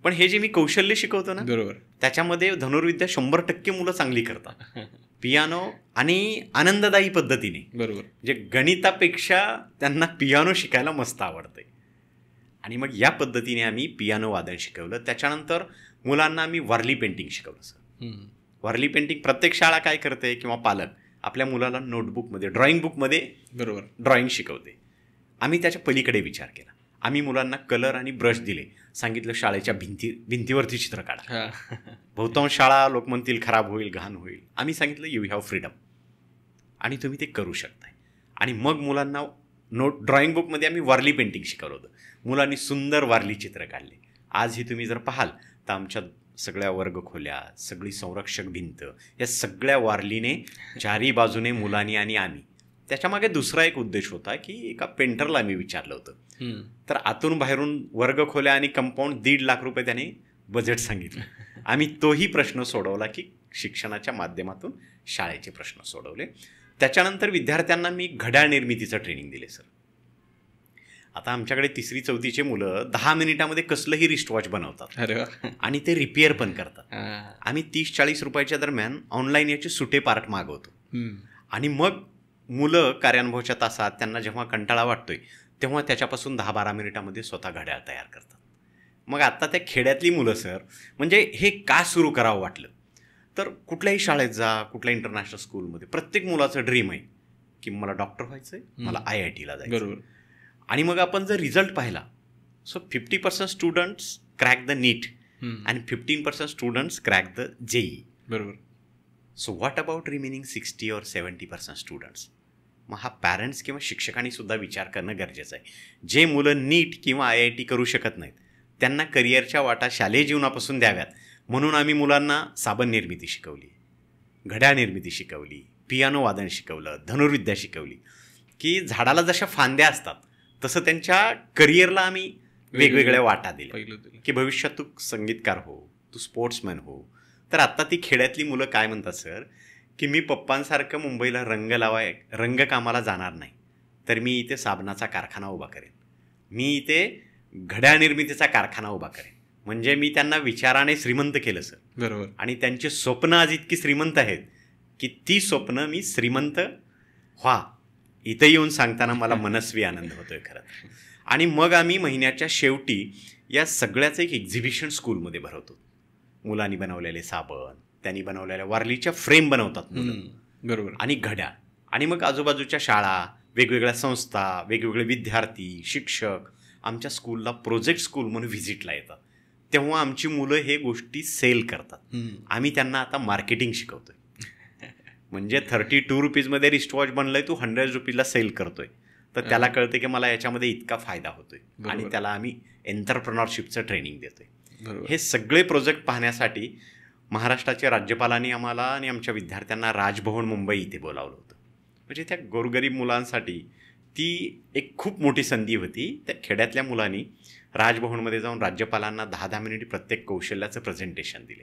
पण हे जे मी कौशल्य शिकवतो ना, बरोबर, त्याच्यामध्ये धनुर्विद्या 100% मुलं चांगली करतात. पियानो आणि आनंददायी पद्धतीने. बरोबर. म्हणजे गणितापेक्षा त्यांना पियानो शिकायला मस्त आवडतंय. आणि मग या पद्धतीने आम्ही पियानो वादन शिकवलं. त्याच्यानंतर मुलांना आम्ही वारली पेंटिंग शिकवलं सर. वारली पेंटिंग प्रत्येक शाळा काय करते किंवा पालक आपल्या मुलाला नोटबुकमध्ये, ड्रॉइंग बुकमध्ये बरोबर ड्रॉइंग शिकवते. आम्ही त्याच्या पलीकडे विचार केला. आम्ही मुलांना कलर आणि ब्रश दिले, सांगितलं शाळेच्या भिंतीवरती चित्र काढा. बहुतांश शाळा लोक म्हणतील खराब होईल, घाण होईल. आम्ही सांगितलं यू हॅव फ्रीडम आणि तुम्ही ते करू शकताय. आणि मग मुलांना ड्रॉइंग बुकमध्ये आम्ही वारली पेंटिंग शिकवलं होतं. मुलांनी सुंदर वारली चित्र काढले. आजही तुम्ही जर पाहाल तर आमच्या सगळ्या वर्गखोल्या, सगळी संरक्षक भिंत, या सगळ्या वारलीने चारी बाजूने मुलांनी आणि आम्ही. त्याच्यामागे दुसरा एक उद्देश होता की एका पेंटरला आम्ही विचारलं होतं, तर आतून बाहेरून वर्गखोल्या आणि कंपाऊंड 1.5 लाख रुपये त्याने बजेट सांगितलं. आम्ही तोही प्रश्न सोडवला की शिक्षणाच्या माध्यमातून शाळेचे प्रश्न सोडवले. त्याच्यानंतर विद्यार्थ्यांना मी घड्याळ निर्मितीचं ट्रेनिंग दिले सर. आता आमच्याकडे 3री-4थीचे मुलं 10 मिनिटामध्ये कसलंही रिस्टवॉच बनवतात आणि ते रिपेअर पण करतात. आम्ही 30-40 रुपयाच्या दरम्यान ऑनलाईन याचे सुटे पार्ट मागवतो आणि मग मुलं कार्यानुभवाच्या तासात त्यांना जेव्हा कंटाळा वाटतोय तेव्हा त्याच्यापासून 10-12 मिनिटामध्ये स्वतः घड्याळ तयार करतात. मग आता त्या खेड्यातली मुलं सर, म्हणजे हे का सुरू करावं वाटलं तर कुठल्याही शाळेत जा, कुठल्या इंटरनॅशनल स्कूलमध्ये प्रत्येक मुलाचं ड्रीम आहे की मला डॉक्टर व्हायचं आहे, मला IITला जायचं. बरोबर. आणि मग आपण जर रिझल्ट पाहिला, सो 50% स्टुडंट्स क्रॅक द नीट आणि 15% स्टुडंट्स क्रॅक द JEE. बरोबर. So what about remaining 60 or 70% students? मग हा पॅरेंट्स किंवा शिक्षकांनी सुद्धा विचार करणं गरजेचं आहे. जे मुलं नीट किंवा IIT करू शकत नाहीत त्यांना करिअरच्या वाटा शालेय जीवनापासून द्याव्यात म्हणून आम्ही मुलांना साबण निर्मिती शिकवली, घड्याळ निर्मिती शिकवली, पियानो वादन शिकवलं, धनुर्विद्या शिकवली, की झाडाला जशा फांद्या असतात तसं त्यांच्या करिअरला आम्ही वेगवेगळ्या वाटा दिल्या की भविष्यात तू संगीतकार हो, तू स्पोर्ट्समॅन हो. तर आत्ता ती खेड्यातली मुलं काय म्हणतात सर की मी पप्पांसारखं मुंबईला रंगकामाला जाणार नाही, तर मी इथे साबणाचा कारखाना उभा करेन, मी इथे घड्याळ निर्मितीचा कारखाना उभा करेन. म्हणजे मी त्यांना विचाराने श्रीमंत केलं सर. बरोबर. आणि त्यांची स्वप्न आज इतकी श्रीमंत आहेत की ती स्वप्न मी श्रीमंत व्हा इथं येऊन सांगताना मला मनस्वी आनंद होतोय खरं. आणि मग आम्ही महिन्याच्या शेवटी या सगळ्याचं एक एक्झिबिशन स्कूलमध्ये भरवतो. मुलांनी बनवलेले साबण, त्यांनी बनवलेल्या वारलीच्या फ्रेम बनवतात मुलं. बरोबर. आणि घड्याळ. आणि मग आजूबाजूच्या शाळा, वेगवेगळ्या संस्था, वेगवेगळे विद्यार्थी, शिक्षक आमच्या स्कूलला प्रोजेक्ट स्कूल म्हणून व्हिजिटला येतात. तेव्हा आमची मुलं हे गोष्टी सेल करतात. आम्ही त्यांना आता मार्केटिंग शिकवतोय. म्हणजे 32 रुपीजमध्ये रिस्टवॉच बनलंय, तू 100 रुपीजला सेल करतोय, तर त्याला कळतं की मला याच्यामध्ये इतका फायदा होतोय. आणि त्याला आम्ही एंटरप्रेन्योरशिपचं ट्रेनिंग देतोय. हे सगळे प्रोजेक्ट पाहण्यासाठी महाराष्ट्राच्या राज्यपालांनी आम्हाला आणि आमच्या विद्यार्थ्यांना राजभवन मुंबई इथे बोलावलं होतं. म्हणजे त्या गोरगरीब मुलांसाठी ती एक खूप मोठी संधी होती. त्या खेड्यातल्या मुलांनी राजभवनमध्ये जाऊन राज्यपालांना 10-10 मिनिट प्रत्येक कौशल्याचं प्रेझेंटेशन दिले.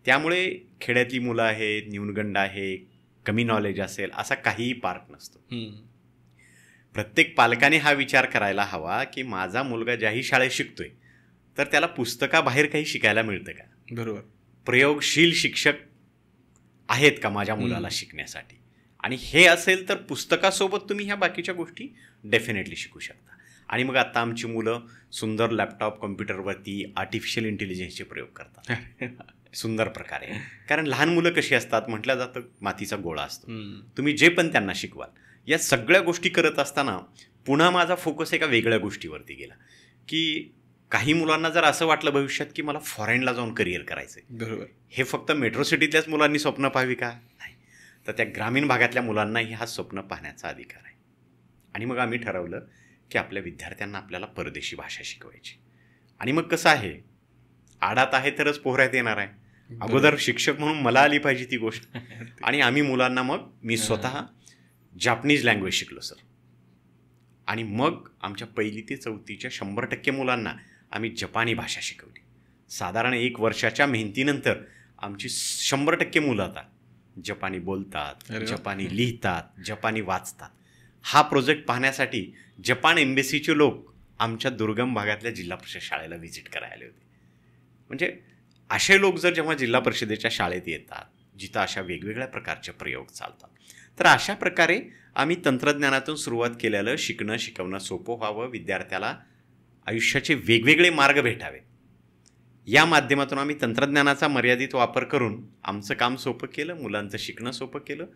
त्यामुळे खेड्यातली मुलं आहेत, न्यूनगंड आहे, कमी नॉलेज असेल असा काहीही पार्ट नसतो. प्रत्येक पालकाने हा विचार करायला हवा की माझा मुलगा ज्याही शाळेत शिकतोय तर त्याला पुस्तकाबाहेर काही शिकायला मिळतं का? बरोबर. प्रयोगशील शिक्षक आहेत का माझ्या मुलाला शिकण्यासाठी? आणि हे असेल तर पुस्तकासोबत तुम्ही ह्या बाकीच्या गोष्टी डेफिनेटली शिकू शकता. आणि मग आता आमची मुलं सुंदर लॅपटॉप, कॉम्प्युटरवरती आर्टिफिशियल इंटेलिजन्सचे प्रयोग करतात सुंदर प्रकारे. कारण लहान मुलं कशी असतात, म्हटलं जातं मातीचा गोळा असतो. तुम्ही जे पण त्यांना शिकवाल, या सगळ्या गोष्टी करत असताना पुन्हा माझा फोकस एका वेगळ्या गोष्टीवरती गेला की काही मुलांना जर असं वाटलं भविष्यात की मला फॉरेनला जाऊन करिअर करायचं आहे. बरोबर. हे फक्त मेट्रो सिटीतल्याच मुलांनी स्वप्न पाहावी का? नाही. तर त्या ग्रामीण भागातल्या मुलांनाही हा स्वप्न पाहण्याचा अधिकार आहे. आणि मग आम्ही ठरवलं की आपल्या विद्यार्थ्यांना आपल्याला परदेशी भाषा शिकवायची. आणि मग कसं आहे, आडात आहे तरच पोहऱ्यात येणार आहे. अगोदर शिक्षक म्हणून मला आली पाहिजे ती गोष्ट. आणि आम्ही मुलांना मग मी स्वतः जापनीज लँग्वेज शिकलो सर. आणि मग आमच्या 1ली ते 4थीच्या 100% मुलांना आम्ही जपानी भाषा शिकवली. साधारण 1 वर्षाच्या मेहनतीनंतर आमची 100% मुलं आता जपानी बोलतात, जपानी लिहितात, जपानी वाचतात. हा प्रोजेक्ट पाहण्यासाठी जपान एम्बेसीचे लोक आमच्या दुर्गम भागातल्या जिल्हा परिषद शाळेला व्हिजिट करायला आले होते. म्हणजे असे लोक जर जेव्हा जिल्हा परिषदेच्या शाळेत येतात जिथं अशा वेगवेगळ्या प्रकारचे प्रयोग चालतात, तर अशा प्रकारे आम्ही तंत्रज्ञानातून सुरुवात केलेलं शिकणं शिकवणं सोपं व्हावं, विद्यार्थ्याला आयुष्याचे वेगवेगळे मार्ग भेटावे, या माध्यमातून आम्ही तंत्रज्ञानाचा मर्यादित वापर करून आमचं काम सोपं केलं, मुलांचं शिकणं सोपं केलं,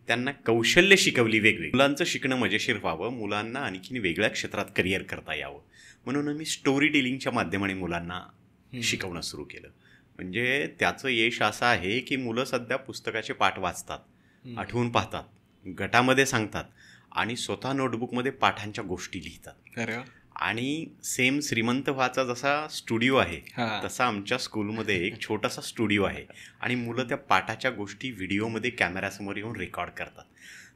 त्यांना कौशल्य शिकवली वेगवेगळी. मुलांचं शिकणं मजेशीर व्हावं, मुलांना आणखीन वेगळ्या क्षेत्रात करिअर करता यावं म्हणून आम्ही स्टोरी टेलिंगच्या माध्यमाने मुलांना शिकवणं सुरू केलं. म्हणजे त्याचं यश असं आहे की मुलं सध्या पुस्तकाचे पाठ वाचतात, आठवून पाहतात, गटामध्ये सांगतात आणि स्वतः नोटबुकमध्ये पाठांच्या गोष्टी लिहितात. आणि सेम श्रीमंत व्हाचा जसा स्टुडिओ आहे तसा आमच्या स्कूलमध्ये एक छोटासा स्टुडिओ आहे आणि मुलं त्या पाठाच्या गोष्टी व्हिडिओमध्ये कॅमेऱ्यासमोर येऊन रेकॉर्ड करतात.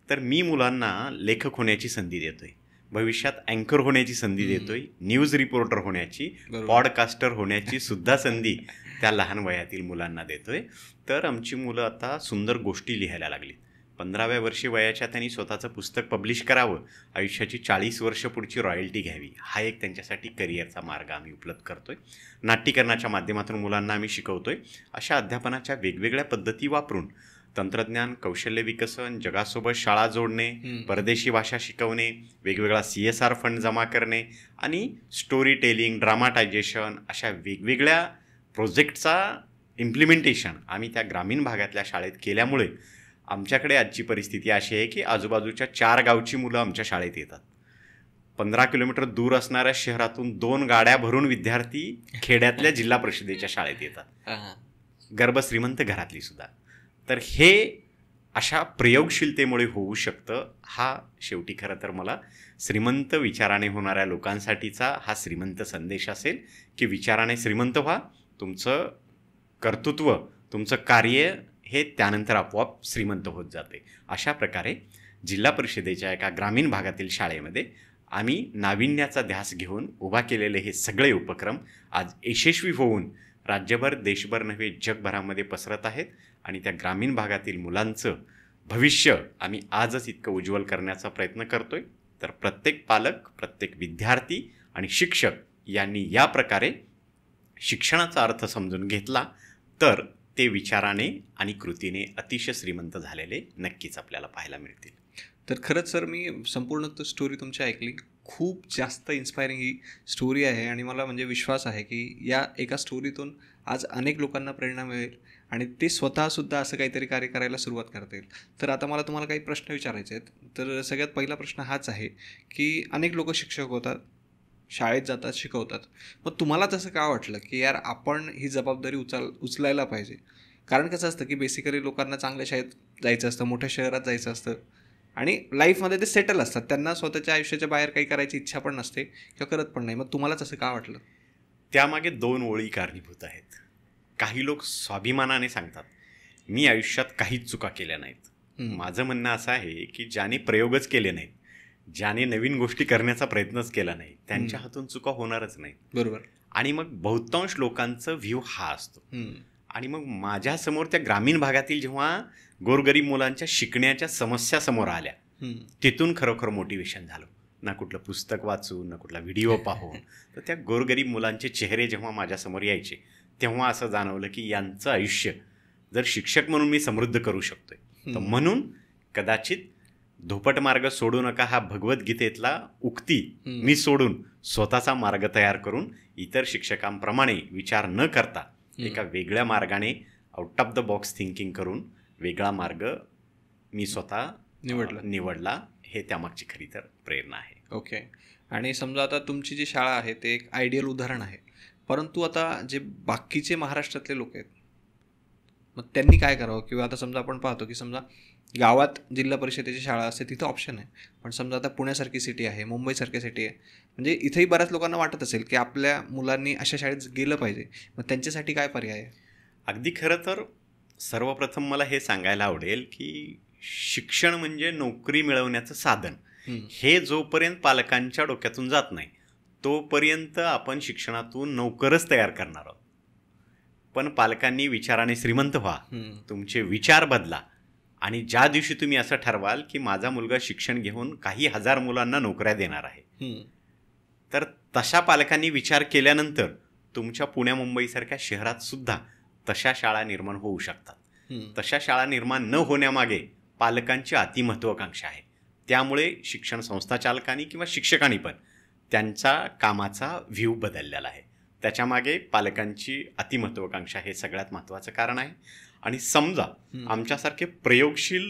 तर मी मुलांना लेखक होण्याची संधी देतोय. भविष्यात अँकर होण्याची संधी देतोय, न्यूज रिपोर्टर होण्याची, पॉडकास्टर होण्याची सुद्धा संधी त्या लहान वयातील मुलांना देतोय. तर आमची मुलं आता सुंदर गोष्टी लिहायला लागली. 15व्या वर्षी वयाच्या त्यांनी स्वतःचं पुस्तक पब्लिश करावं, आयुष्याची 40 वर्ष पुढची रॉयल्टी घ्यावी, हा एक त्यांच्यासाठी करिअरचा मार्ग आम्ही उपलब्ध करतोय. नाट्यकरणाच्या माध्यमातून मुलांना आम्ही शिकवतोय. अशा अध्यापनाच्या वेगवेगळ्या पद्धती वापरून तंत्रज्ञान, कौशल्य विकसन, जगासोबत शाळा जोडणे, परदेशी भाषा शिकवणे, वेगवेगळा CSR फंड जमा करणे आणि स्टोरी टेलिंग, ड्रामाटायझेशन अशा वेगवेगळ्या प्रोजेक्टचा इम्प्लिमेंटेशन आम्ही त्या ग्रामीण भागातल्या शाळेत केल्यामुळे आमच्याकडे आजची परिस्थिती अशी आहे की आजूबाजूच्या 4 गावची मुलं आमच्या शाळेत येतात. 15 किलोमीटर दूर असणाऱ्या शहरातून 2 गाड्या भरून विद्यार्थी खेड्यातल्या जिल्हा परिषदेच्या शाळेत येतात, गर्भश्रीमंत घरातली सुद्धा. तर हे अशा प्रयोगशीलतेमुळे होऊ शकतं. हा शेवटी खरं तर मला श्रीमंत विचाराने होणाऱ्या लोकांसाठीचा हा श्रीमंत संदेश असेल की विचाराने श्रीमंत व्हा, तुमचं कर्तृत्व, तुमचं कार्य हे त्यानंतर आपोआप श्रीमंत होत जाते. अशा प्रकारे जिल्हा परिषदेच्या एका ग्रामीण भागातील शाळेमध्ये आम्ही नाविन्याचा ध्यास घेऊन उभा केलेले हे सगळे उपक्रम आज यशस्वी होऊन राज्यभर, देशभर नव्हे जगभरामध्ये पसरत आहेत. आणि त्या ग्रामीण भागातील मुलांचं भविष्य आम्ही आजच इतकं उज्ज्वल करण्याचा प्रयत्न करतोय. तर प्रत्येक पालक, प्रत्येक विद्यार्थी आणि शिक्षक यांनी या प्रकारे शिक्षणाचा अर्थ समजून घेतला तर ते विचाराने आणि कृतीने अतिशय श्रीमंत झालेले नक्कीच आपल्याला पाहायला मिळतील. तर खरंच सर, मी संपूर्ण स्टोरी तुमची ऐकली. खूप जास्त इन्स्पायरिंग ही स्टोरी आहे आणि मला म्हणजे विश्वास आहे की या एका स्टोरीतून आज अनेक लोकांना प्रेरणा मिळेल आणि ते स्वतःसुद्धा असं काहीतरी कार्य करायला सुरुवात करतील. तर आता मला तुम्हाला काही प्रश्न विचारायचे आहेत. तर सगळ्यात पहिला प्रश्न हाच आहे की अनेक लोक शिक्षक होतात, शाळेत जातात, शिकवतात. मग तुम्हाला तसं का वाटलं की यार आपण ही जबाबदारी उचलायला पाहिजे? कारण कसं असतं की बेसिकली लोकांना चांगल्या शाळेत जायचं असतं, मोठ्या शहरात जायचं असतं आणि लाईफमध्ये ते सेटल असतात, त्यांना स्वतःच्या आयुष्याच्या बाहेर काही करायची इच्छा पण नसते किंवा करत पण नाही. मग तुम्हाला तसं का वाटलं? त्यामागे 2 ओळी कारणीभूत आहेत. काही लोक स्वाभिमानाने सांगतात मी आयुष्यात काहीच चुका केल्या नाहीत. माझं म्हणणं असं आहे की ज्याने प्रयोगच केले नाहीत, ज्याने नवीन गोष्टी करण्याचा प्रयत्नच केला नाही, त्यांच्या हातून चुका होणारच नाही. बरोबर. आणि मग बहुतांश लोकांचा व्ह्यू हा असतो. आणि मग माझ्यासमोर त्या ग्रामीण भागातील जेव्हा गोरगरीब मुलांच्या शिकण्याच्या समस्या समोर आल्या, तिथून खरोखर मोटिवेशन झालं. ना कुठलं पुस्तक वाचून, ना कुठला व्हिडिओ पाहून, तर त्या गोरगरीब मुलांचे चेहरे जेव्हा माझ्यासमोर यायचे तेव्हा असं जाणवलं की यांचं आयुष्य जर शिक्षक म्हणून मी समृद्ध करू शकतोय, तर म्हणून कदाचित धोपट मार्ग सोडू नका हा भगवद्गीतेतला उक्ती मी सोडून स्वतःचा मार्ग तयार करून इतर शिक्षकांप्रमाणे विचार न करता एका वेगळ्या मार्गाने out of the box thinking करून वेगळा मार्ग मी स्वतः निवडला. हे त्यामागची खरी तर प्रेरणा आहे. ओके. आणि समजा आता तुमची जी शाळा आहे ते एक आयडियल उदाहरण आहे, परंतु आता जे बाकीचे महाराष्ट्रातले लोक आहेत मग त्यांनी काय करावं? किंवा आता समजा आपण पाहतो की समजा गावात जिल्हा परिषदेची शाळा असते, तिथं ऑप्शन आहे. पण समजा आता पुण्यासारखी सिटी आहे, मुंबईसारखी सिटी आहे, म्हणजे इथेही बऱ्याच लोकांना वाटत असेल की आपल्या मुलांनी अशा शाळेत गेलं पाहिजे. मग त्यांच्यासाठी काय पर्याय आहे? अगदी खरं तर सर्वप्रथम मला हे सांगायला आवडेल की शिक्षण म्हणजे नोकरी मिळवण्याचं साधन. हे जोपर्यंत पालकांच्या डोक्यातून जात नाही तोपर्यंत आपण शिक्षणातून नोकरच तयार करणार आहोत. पण पालकांनी विचाराने श्रीमंत व्हा, तुमचे विचार बदला आणि ज्या दिवशी तुम्ही असं ठरवाल की माझा मुलगा शिक्षण घेऊन काही हजार मुलांना नोकऱ्या देणार आहे, तर तशा पालकांनी विचार केल्यानंतर तुमच्या पुण्या मुंबईसारख्या शहरात सुद्धा तशा शाळा निर्माण होऊ शकतात. तशा शाळा निर्माण न होण्यामागे पालकांची अतिमहत्वाकांक्षा आहे. त्यामुळे शिक्षण संस्था चालकांनी किंवा शिक्षकांनी पण त्यांचा कामाचा व्ह्यू बदललेला आहे. त्याच्यामागे पालकांची अतिमहत्वाकांक्षा हे सगळ्यात महत्त्वाचं कारण आहे. आणि समजा आमच्यासारखे प्रयोगशील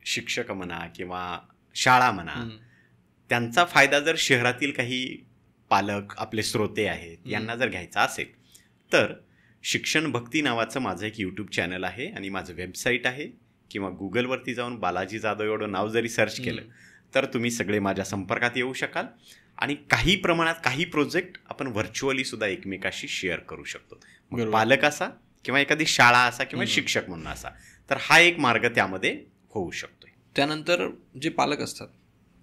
शिक्षक म्हणा किंवा शाळा म्हणा, त्यांचा फायदा जर शहरातील काही पालक आपले श्रोते आहेत यांना जर घ्यायचा असेल तर शिक्षण भक्ती नावाचं माझं एक यूट्यूब चॅनल आहे आणि माझं वेबसाईट आहे, किंवा गुगलवरती जाऊन बालाजी जाधव एवढं नाव जरी सर्च केलं तर तुम्ही सगळे माझ्या संपर्कात येऊ शकाल. आणि काही प्रमाणात काही प्रोजेक्ट आपण व्हर्च्युअली सुद्धा एकमेकाशी शेअर करू शकतो. मग पालक असा किंवा एखादी शाळा असा किंवा शिक्षक म्हणून असा, तर हा एक मार्ग त्यामध्ये होऊ शकतो. त्यानंतर जे पालक असतात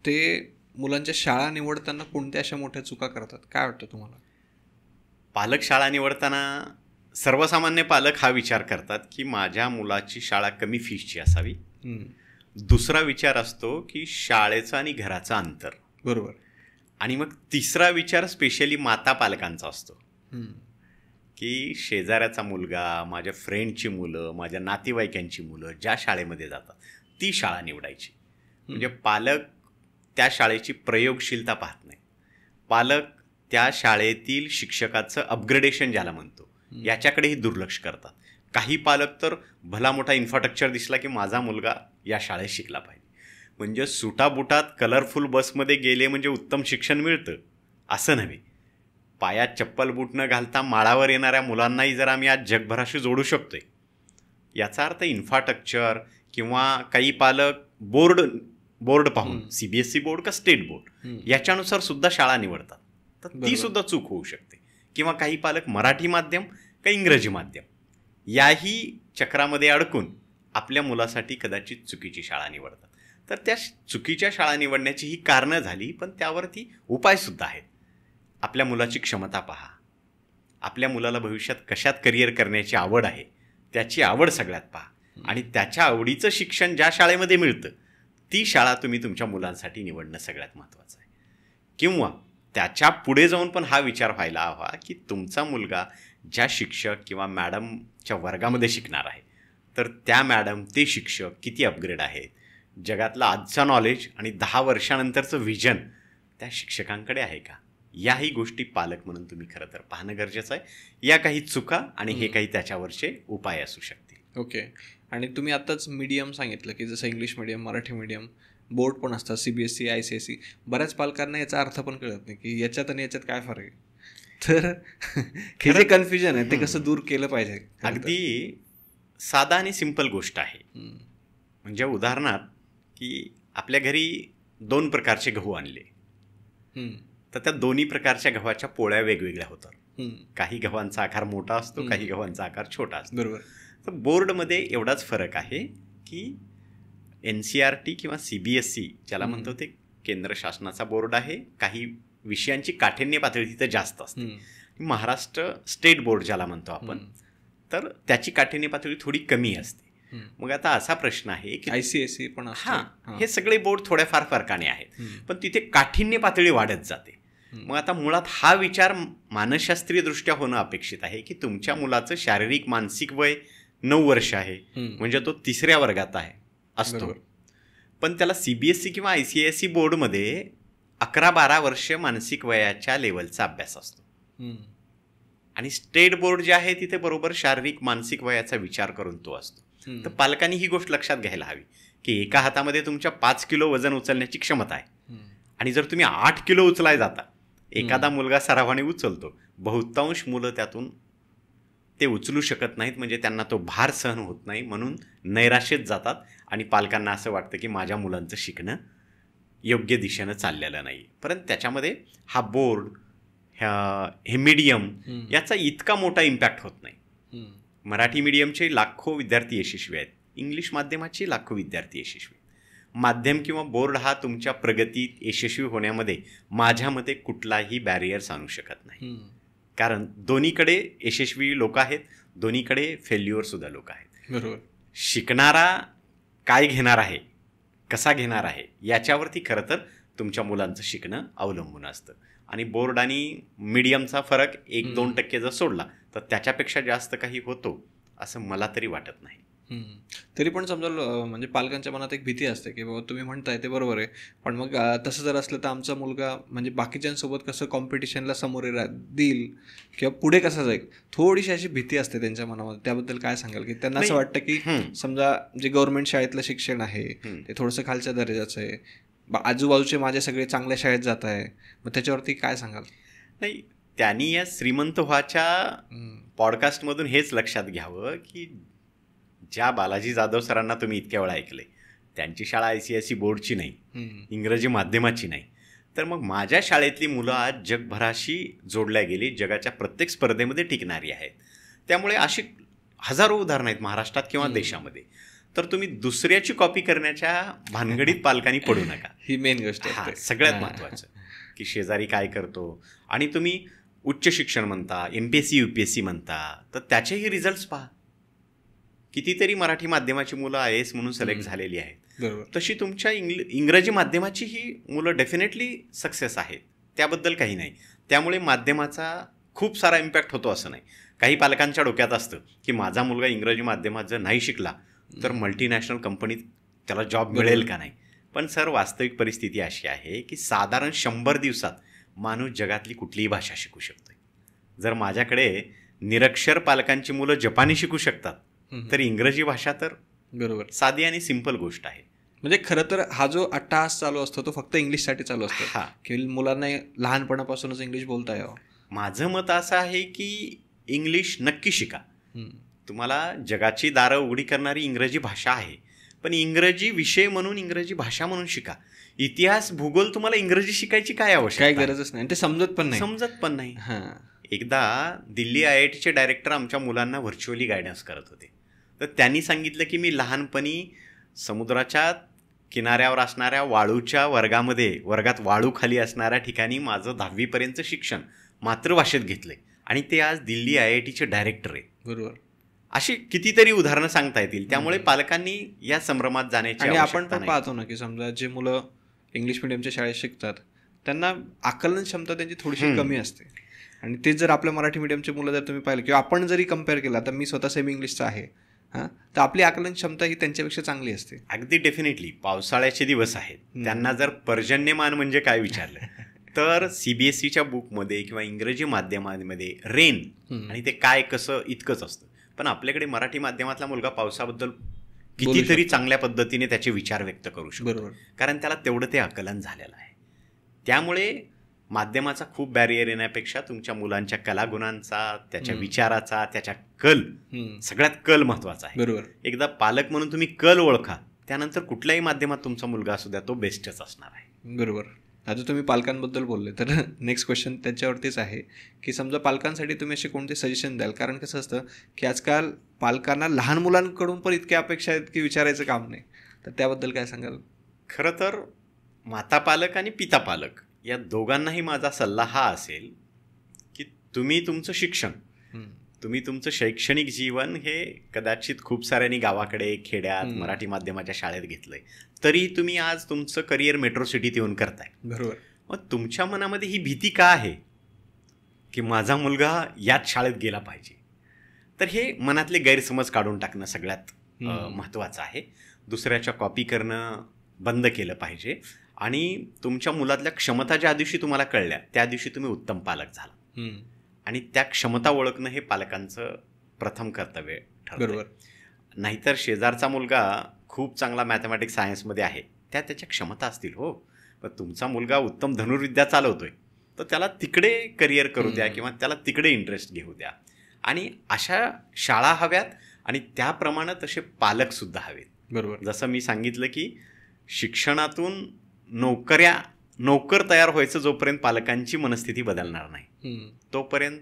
ते मुलांच्या शाळा निवडताना कोणत्या अशा मोठ्या चुका करतात, काय वाटतं तुम्हाला? पालक शाळा निवडताना सर्वसामान्य पालक हा विचार करतात की माझ्या मुलाची शाळा कमी फीसची असावी. दुसरा विचार असतो की शाळेचं आणि घराचं अंतर. बरोबर. आणि मग तिसरा विचार स्पेशली माता पालकांचा असतो की शेजाऱ्याचा मुलगा, माझ्या फ्रेंडची मुलं, माझ्या नातेवाईकांची मुलं ज्या शाळेमध्ये जातात ती शाळा निवडायची. म्हणजे पालक त्या शाळेची प्रयोगशीलता पाहत नाही. पालक त्या शाळेतील शिक्षकाचं अपग्रेडेशन ज्याला म्हणतो याच्याकडेही दुर्लक्ष करतात. काही पालक तर भला मोठा इन्फ्रास्ट्रक्चर दिसला की माझा मुलगा या शाळेत शिकला पाहिजे. म्हणजे सुटाबुटात कलरफुल बसमध्ये गेले म्हणजे उत्तम शिक्षण मिळतं असं नव्हे. पायात चप्पल बूट न घालता माळावर येणाऱ्या मुलांनाही जर आम्ही आज जगभराशी जोडू शकतोय याचा अर्थ इन्फ्रास्ट्रक्चर किंवा काही पालक बोर्ड पाहून CBSE बोर्ड का स्टेट बोर्ड याच्यानुसार सुद्धा शाळा निवडतात. तर ती सुद्धा चूक होऊ शकते. किंवा काही पालक मराठी माध्यम का इंग्रजी माध्यम याही चक्रामध्ये अडकून आपल्या मुलासाठी कदाचित चुकीची शाळा निवडतात. तर त्या चुकीच्या शाळा निवडण्याची ही कारणं झाली, पण त्यावरती उपायसुद्धा आहेत. आपल्या मुलाची क्षमता पहा. आपल्या मुलाला भविष्यात कशात करिअर करण्याची आवड आहे त्याची आवड सगळ्यात पहा आणि त्याच्या आवडीचं शिक्षण ज्या शाळेमध्ये मिळतं ती शाळा तुम्ही तुमच्या मुलांसाठी निवडणं सगळ्यात महत्त्वाचं आहे. किंवा त्याच्या पुढे जाऊन पण हा विचार व्हायला हवा की तुमचा मुलगा ज्या शिक्षक किंवा मॅडमच्या वर्गामध्ये शिकणार आहे तर त्या मॅडम ते शिक्षक किती अपग्रेड आहेत, जगातलं आजचं नॉलेज आणि 10 वर्षानंतरचं व्हिजन त्या शिक्षकांकडे आहे का, याही गोष्टी पालक म्हणून तुम्ही खरं तर पाहणं गरजेचं आहे. या काही चुका आणि हे काही त्याच्यावरचे उपाय असू शकतील. ओके. आणि तुम्ही आत्ताच मीडियम सांगितलं की जसं English medium, Marathi medium, board पण असतात, CBSE, ICSE. बऱ्याच पालकांना याचा अर्थ पण कळत नाही की याच्यात आणि याच्यात काय फरक आहे. तर हे जे कन्फ्युजन आहे ते कसं दूर केलं पाहिजे? अगदी साधा आणि सिंपल गोष्ट आहे. म्हणजे उदाहरणार्थ की आपल्या घरी 2 प्रकारचे गहू आणले तर त्या दोन्ही प्रकारच्या गव्हाच्या पोळ्या वेगवेगळ्या होतात. काही गव्हांचा आकार मोठा असतो, काही गव्हांचा आकार छोटा असतो. बरोबर. तर बोर्डमध्ये एवढाच फरक आहे की NCERT किंवा CBSE ज्याला म्हणतो ते केंद्र शासनाचा बोर्ड आहे. काही विषयांची काठिण्य पातळी तिथे जास्त असते. महाराष्ट्र स्टेट बोर्ड ज्याला म्हणतो आपण तर त्याची काठिण्य पातळी थोडी कमी असते. मग आता असा प्रश्न आहे की ICSE पण हे सगळे बोर्ड थोड्याफार फरकाने आहेत, पण तिथे काठिण्य पातळी वाढत जाते. मग आता मुळात हा विचार मानसशास्त्रीय दृष्ट्या होणं अपेक्षित आहे की तुमच्या मुलाचं शारीरिक मानसिक वय 9 वर्ष आहे म्हणजे तो 3ऱ्या वर्गात असतो. पण त्याला CBSE किंवा ICSE बोर्डमध्ये 11-12 वर्ष मानसिक वयाच्या लेवलचा अभ्यास असतो. आणि स्टेट बोर्ड जे आहे तिथे बरोबर शारीरिक मानसिक वयाचा विचार करून तो असतो. तर पालकांनी ही गोष्ट लक्षात घ्यायला हवी की एका हातामध्ये तुमच्या 5 किलो वजन उचलण्याची क्षमता आहे आणि जर तुम्ही 8 किलो उचलाय जाता, एखादा मुलगा सरावाने उचलतो, बहुतांश मुलं त्यातून ते उचलू शकत नाहीत. म्हणजे त्यांना तो भार सहन होत नाही म्हणून नैराश्येत जातात आणि पालकांना असं वाटतं की माझ्या मुलांचं शिकणं योग्य दिशेनं चाललेलं नाही. परंतु त्याच्यामध्ये हा बोर्ड हे मीडियम याचा इतका मोठा इम्पॅक्ट होत नाही. मराठी मीडियमचे लाखो विद्यार्थी यशस्वी आहेत, इंग्लिश माध्यमाचे लाखो विद्यार्थी यशस्वी आहेत. माध्यम किंवा बोर्ड हा तुमच्या प्रगतीत यशस्वी होण्यामध्ये माझ्या मते कुठलाही बॅरियर्स आणू शकत नाही. कारण दोन्हीकडे यशस्वी लोक आहेत, दोन्हीकडे फेल्युअरसुद्धा लोक आहेत. बरोबर. शिकणारा काय घेणार आहे, कसा घेणार आहे याच्यावरती खरं तर तुमच्या मुलांचं शिकणं अवलंबून असतं. आणि बोर्ड आणि मीडियमचा फरक 1-2% जर सोडला तर त्याच्यापेक्षा जास्त काही होतो असं मला तरी वाटत नाही. तरी पण समजा म्हणजे पालकांच्या मनात एक भीती असते की बाबा तुम्ही म्हणताय ते बरोबर आहे, पण मग तसं जर असलं तर आमचा मुलगा म्हणजे बाकीच्यांसोबत कसं कॉम्पिटिशनला सामोरे देईल किंवा पुढे कसं जाईल, थोडीशी अशी भीती असते त्यांच्या मनामध्ये. त्याबद्दल काय सांगाल? की त्यांना असं वाटतं की समजा जे गव्हर्नमेंट शाळेतलं शिक्षण आहे ते थोडंसं खालच्या दर्जाचं आहे, आजूबाजूचे माझे सगळे चांगल्या शाळेत जात आहे, मग त्याच्यावरती काय सांगाल? नाही, त्यांनी या श्रीमंत व्हाच्या पॉडकास्टमधून हेच लक्षात घ्यावं की ज्या बालाजी जाधव सरांना तुम्ही इतक्या वेळा ऐकले त्यांची शाळा ICSE बोर्डची नाही, इंग्रजी माध्यमाची नाही. तर मग माझ्या शाळेतली मुलं आज जगभराशी जोडल्या गेली, जगाच्या प्रत्येक स्पर्धेमध्ये टिकणारी आहेत. त्यामुळे अशी हजारो उदाहरणं आहेत महाराष्ट्रात किंवा देशामध्ये. तर तुम्ही दुसऱ्याची कॉपी करण्याच्या भानगडीत पालकांनी पडू नका. ही मेन गोष्ट आहे सगळ्यात महत्त्वाचं, की शेजारी काय करतो. आणि तुम्ही उच्च शिक्षण म्हणता, MPSC UPSC म्हणता, तर त्याचेही रिझल्ट्स पहा. कितीतरी मराठी माध्यमाची मुलं IAS म्हणून सिलेक्ट झालेली आहेत. तशी तुमच्या इंग्रजी माध्यमाची ही मुलं डेफिनेटली सक्सेस आहेत, त्याबद्दल काही नाही. त्यामुळे माध्यमाचा खूप सारा इम्पॅक्ट होतो असं नाही. काही पालकांच्या डोक्यात असतं की माझा मुलगा इंग्रजी माध्यमात जर नाही शिकला तर मल्टीनॅशनल कंपनीत त्याला जॉब मिळेल का नाही. पण सर, वास्तविक परिस्थिती अशी आहे की साधारण 100 दिवसात माणूस जगातली कुठलीही भाषा शिकू शकतो. जर माझ्याकडे निरक्षर पालकांची मुलं जपानी शिकू शकतात तर इंग्रजी भाषा तर बरोबर साधी आणि सिंपल गोष्ट आहे. म्हणजे खरं तर हा जो अट्टहास चालू असतो तो फक्त इंग्लिशसाठी चालू असतो की मुलांना लहानपणापासूनच इंग्लिश बोलता यावं. माझं मत असं आहे की इंग्लिश नक्की शिका. तुम्हाला जगाची दारं उघडी करणारी इंग्रजी भाषा आहे, पण इंग्रजी विषय म्हणून, इंग्रजी भाषा म्हणून शिका. इतिहास, भूगोल तुम्हाला इंग्रजी शिकायची काय आवश्यकता, काय गरजच नाही, ते समजत पण नाही. एकदा दिल्ली IITचे डायरेक्टर आमच्या मुलांना व्हर्च्युअली गायडन्स करत होते. तर त्यांनी सांगितलं की मी लहानपणी समुद्राच्या किनाऱ्यावर असणाऱ्या वाळूच्या वर्गात वाळू खाली असणाऱ्या ठिकाणी माझं 10वीपर्यंत शिक्षण मातृभाषेत घेतलंय आणि ते आज दिल्ली IITचे डायरेक्टर आहे. बरोबर. अशी कितीतरी उदाहरणं सांगता येतील. त्यामुळे पालकांनी या संभ्रमात जाण्याची आणि आपण पण पाहतो ना की समजा जे मुलं इंग्लिश मिडियमच्या शाळेत शिकतात त्यांना आकलन क्षमता त्यांची थोडीशी कमी असते, आणि तेच जर आपल्या मराठी मिडियमचे मुलं जर तुम्ही पाहिलं किंवा आपण जरी कम्पेअर केला, तर मी स्वतः सेमी इंग्लिशचा आहे तर आपली आकलन क्षमता ही त्यांच्यापेक्षा चांगली असते. अगदी डेफिनेटली. पावसाळ्याचे दिवस आहेत, त्यांना जर पर्जन्यमान म्हणजे काय विचारलं तर CBSEच्या बुकमध्ये किंवा इंग्रजी माध्यमामध्ये रेन आणि ते काय कसं इतकंच असतं. पण आपल्याकडे मराठी माध्यमातला मुलगा पावसाबद्दल कितीतरी चांगल्या पद्धतीने त्याचे विचार व्यक्त करू शकतो. बरोबर. कारण त्याला तेवढं ते आकलन झालेलं आहे. त्यामुळे माध्यमाचा खूप बॅरियर येण्यापेक्षा तुमच्या मुलांच्या कलागुणांचा, त्याच्या विचाराचा, त्याच्या कल, सगळ्यात कल महत्वाचा आहे. बरोबर. एकदा पालक म्हणून तुम्ही कल ओळखा, त्यानंतर कुठल्याही माध्यमात तुमचा मुलगा असू द्या तो बेस्टच असणार आहे. बरोबर. आता तुम्ही पालकांबद्दल बोलले तर नेक्स्ट क्वेश्चन त्याच्यावरतीच आहे की समजा पालकांसाठी तुम्ही असे कोणते सजेशन द्याल. कारण कसं असतं की आजकाल पालकांना लहान मुलांकडून पण इतक्या अपेक्षा आहेत की विचारायचं काम नाही, तर त्याबद्दल काय सांगाल? खरं तर माता पालक आणि पिता पालक या दोघांनाही माझा सल्ला हा असेल की तुम्ही तुमचं शिक्षण, तुम्ही तुमचं शैक्षणिक जीवन हे कदाचित खूप साऱ्यांनी गावाकडे, खेड्यात, मराठी माध्यमाच्या शाळेत घेतलंय, तरी तुम्ही आज तुमचं करिअर मेट्रो सिटीत येऊन करताय. बरोबर. मग तुमच्या मनामध्ये ही भीती का आहे की माझा मुलगा याच शाळेत गेला पाहिजे? तर हे मनातले गैरसमज काढून टाकणं सगळ्यात महत्त्वाचं आहे. दुसऱ्याच्या कॉपी करणं बंद केलं पाहिजे आणि तुमच्या मुलातल्या क्षमता ज्या दिवशी तुम्हाला कळल्या त्या दिवशी तुम्ही उत्तम पालक झाला. आणि त्या क्षमता ओळखणं हे पालकांचं प्रथम कर्तव्य ठरतं. बरोबर. नाहीतर शेजारचा मुलगा खूप चांगला मॅथमॅटिक्स सायन्समध्ये आहे, त्याच्या क्षमता असतील हो, पण तुमचा मुलगा उत्तम धनुर्विद्या चालवतोय तर त्याला तिकडे करिअर करू द्या किंवा त्याला तिकडे इंटरेस्ट घेऊ द्या. आणि अशा शाळा हव्यात आणि त्याप्रमाणे तसे पालकसुद्धा हवेत. बरोबर. जसं मी सांगितलं की शिक्षणातून नोकर तयार व्हायचं जोपर्यंत पालकांची मनस्थिती बदलणार नाही तोपर्यंत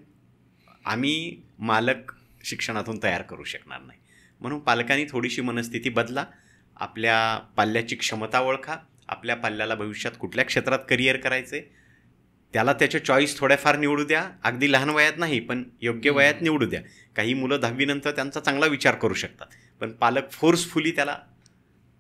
आम्ही मालक शिक्षणातून तयार करू शकणार नाही. म्हणून पालकांनी थोडीशी मनस्थिती बदला, आपल्या पाल्याची क्षमता ओळखा, आपल्या पाल्याला भविष्यात कुठल्या क्षेत्रात करिअर करायचे त्याला त्याचे चॉईस थोड्याफार निवडू द्या. अगदी लहान वयात नाही पण योग्य वयात निवडू द्या. काही मुलं 10वी नंतर त्यांचा चांगला विचार करू शकतात, पण पालक फोर्सफुली त्याला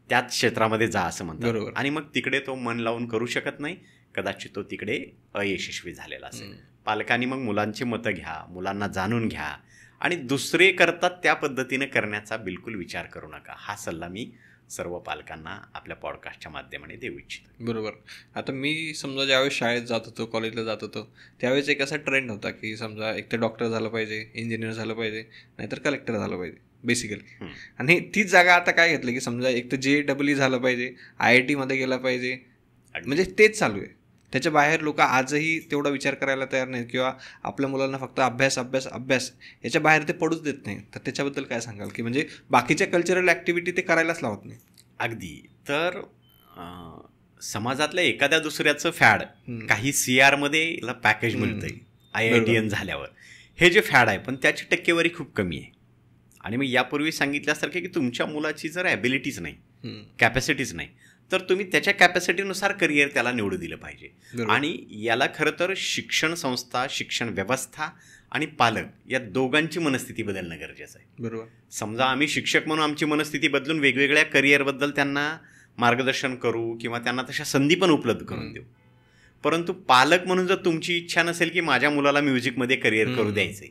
त्याच क्षेत्रामध्ये जा असं म्हणतात आणि मग तिकडे तो मन लावून करू शकत नाही, कदाचित तो तिकडे अयशस्वी झालेला असेल. पालकांनी मग मुलांची मतं घ्या, मुलांना जाणून घ्या आणि दुसरे करतात त्या पद्धतीने करण्याचा बिलकुल विचार करू नका. हा सल्ला मी सर्व पालकांना आपल्या पॉडकास्टच्या माध्यमाने देऊ इच्छितो. बरोबर. आता मी समजा ज्यावेळेस शाळेत जात होतो, कॉलेजला जात होतो, त्यावेळेस एक असा ट्रेंड होता की समजा एक तर डॉक्टर झालं पाहिजे, इंजिनियर झालं पाहिजे, नाहीतर कलेक्टर झालं पाहिजे बेसिकली. आणि तीच जागा आता काय घेतली की समजा एक तर JEE झालं पाहिजे, IIT मध्ये गेला पाहिजे, म्हणजे तेच चालू आहे. त्याच्या बाहेर लोक आजही तेवढा विचार करायला तयार नाहीत किंवा आपल्या मुलांना फक्त अभ्यास अभ्यास अभ्यास याच्या बाहेर ते पडूच देत नाही. तर त्याच्याबद्दल काय सांगाल की म्हणजे बाकीच्या कल्चरल ॲक्टिव्हिटी ते करायलाच लावत नाही? अगदी. तर समाजातल्या एखाद्या दुसऱ्याचं फॅड, काही CR मध्ये याला पॅकेज मिळतंय IITian झाल्यावर, हे जे फॅड आहे पण त्याची टक्केवारी खूप कमी आहे. आणि मग यापूर्वी सांगितल्यासारखे की तुमच्या मुलाची जर ॲबिलिटीज नाही, कॅपॅसिटीज नाही, तर तुम्ही त्याच्या कॅपॅसिटीनुसार करिअर त्याला निवडू दिलं पाहिजे. आणि याला खरं तर शिक्षण संस्था, शिक्षण व्यवस्था आणि पालक या दोघांची मनस्थिती बदलणं गरजेचं आहे. बरोबर. समजा आम्ही शिक्षक म्हणून आमची मनस्थिती बदलून वेगवेगळ्या करिअरबद्दल त्यांना मार्गदर्शन करू किंवा त्यांना तशा संधी पण उपलब्ध करून देऊ, परंतु पालक म्हणून जर तुमची इच्छा नसेल की माझ्या मुलाला म्युझिकमध्ये करिअर करू द्यायचंय,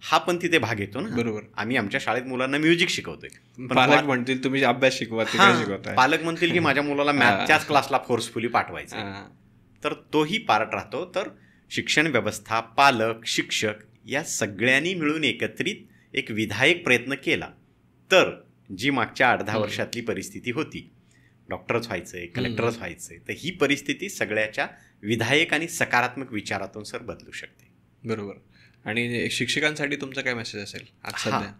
हा पण तिथे भाग येतो ना. बरोबर. आम्ही आमच्या शाळेत मुलांना म्युझिक शिकवतोय, पालक म्हणतील तुम्ही अभ्यास शिकवा, पालक म्हणतील की माझ्या मुलाला मॅथच्याच क्लासला फोर्सफुली पाठवायचं, तर तोही पार्ट राहतो. तर शिक्षण व्यवस्था, पालक, शिक्षक या सगळ्यांनी मिळून एकत्रित एक विधायक प्रयत्न केला तर जी मागच्या 8-10 वर्षातली परिस्थिती होती, डॉक्टरच व्हायचंय, कलेक्टरच व्हायचंय, तर ही परिस्थिती सगळ्याच्या विधायक आणि सकारात्मक विचारातून सर बदलू शकते. बरोबर. आणि शिक्षकांसाठी तुमचा काय मेसेज असेल आज सध्या?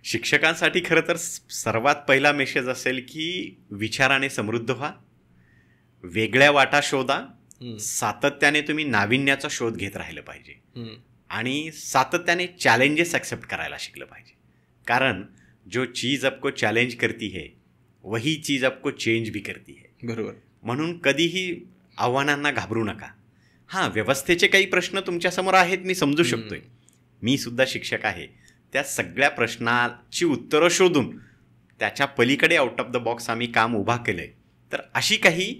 शिक्षकांसाठी खरं तर सर्वात पहिला मेसेज असेल की विचाराने समृद्ध व्हा, वेगळ्या वाटा शोधा, सातत्याने तुम्ही नाविन्याचा शोध घेत राहिलं पाहिजे आणि सातत्याने चॅलेंजेस ॲक्सेप्ट करायला शिकलं पाहिजे. कारण जो चीज आपको चॅलेंज करती है वही चीज आपको चेंज भी करती है. बरोबर. म्हणून कधीही आव्हानांना घाबरू नका. हां, व्यवस्थेचे काही प्रश्न तुमच्यासमोर आहेत, मी समजू शकतोय, मी सुद्धा शिक्षक आहे. त्या सगळ्या प्रश्नाची उत्तरं शोधून त्याच्या पलीकडे आउट ऑफ द बॉक्स आम्ही काम उभा केलं आहे. तर अशी काही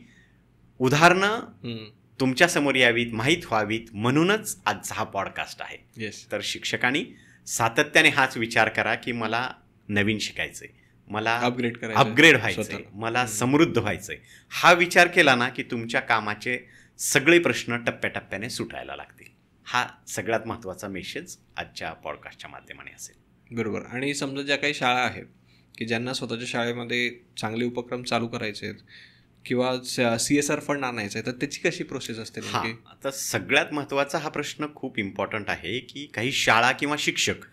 उदाहरणं तुमच्यासमोर यावीत, माहीत व्हावीत, म्हणूनच आजचा हा पॉडकास्ट आहे. तर शिक्षकांनी सातत्याने हाच विचार करा की मला नवीन शिकायचंय, मला अपग्रेड व्हायचंय, मला समृद्ध व्हायचंय. हा विचार केला ना की तुमच्या कामाचे सगळे प्रश्न टप्प्याटप्प्याने सुटायला लागतील. हा सगळ्यात महत्त्वाचा मेसेज आजच्या पॉडकास्टच्या माध्यमाने असेल. बरोबर. आणि समजा ज्या काही शाळा आहेत की ज्यांना स्वतःच्या शाळेमध्ये चांगले उपक्रम चालू करायचे आहेत किंवा CSR फंड आणायचा आहे, तर त्याची कशी प्रोसेस असते? आता सगळ्यात महत्त्वाचा हा प्रश्न खूप इम्पॉर्टंट आहे की काही शाळा किंवा शिक्षक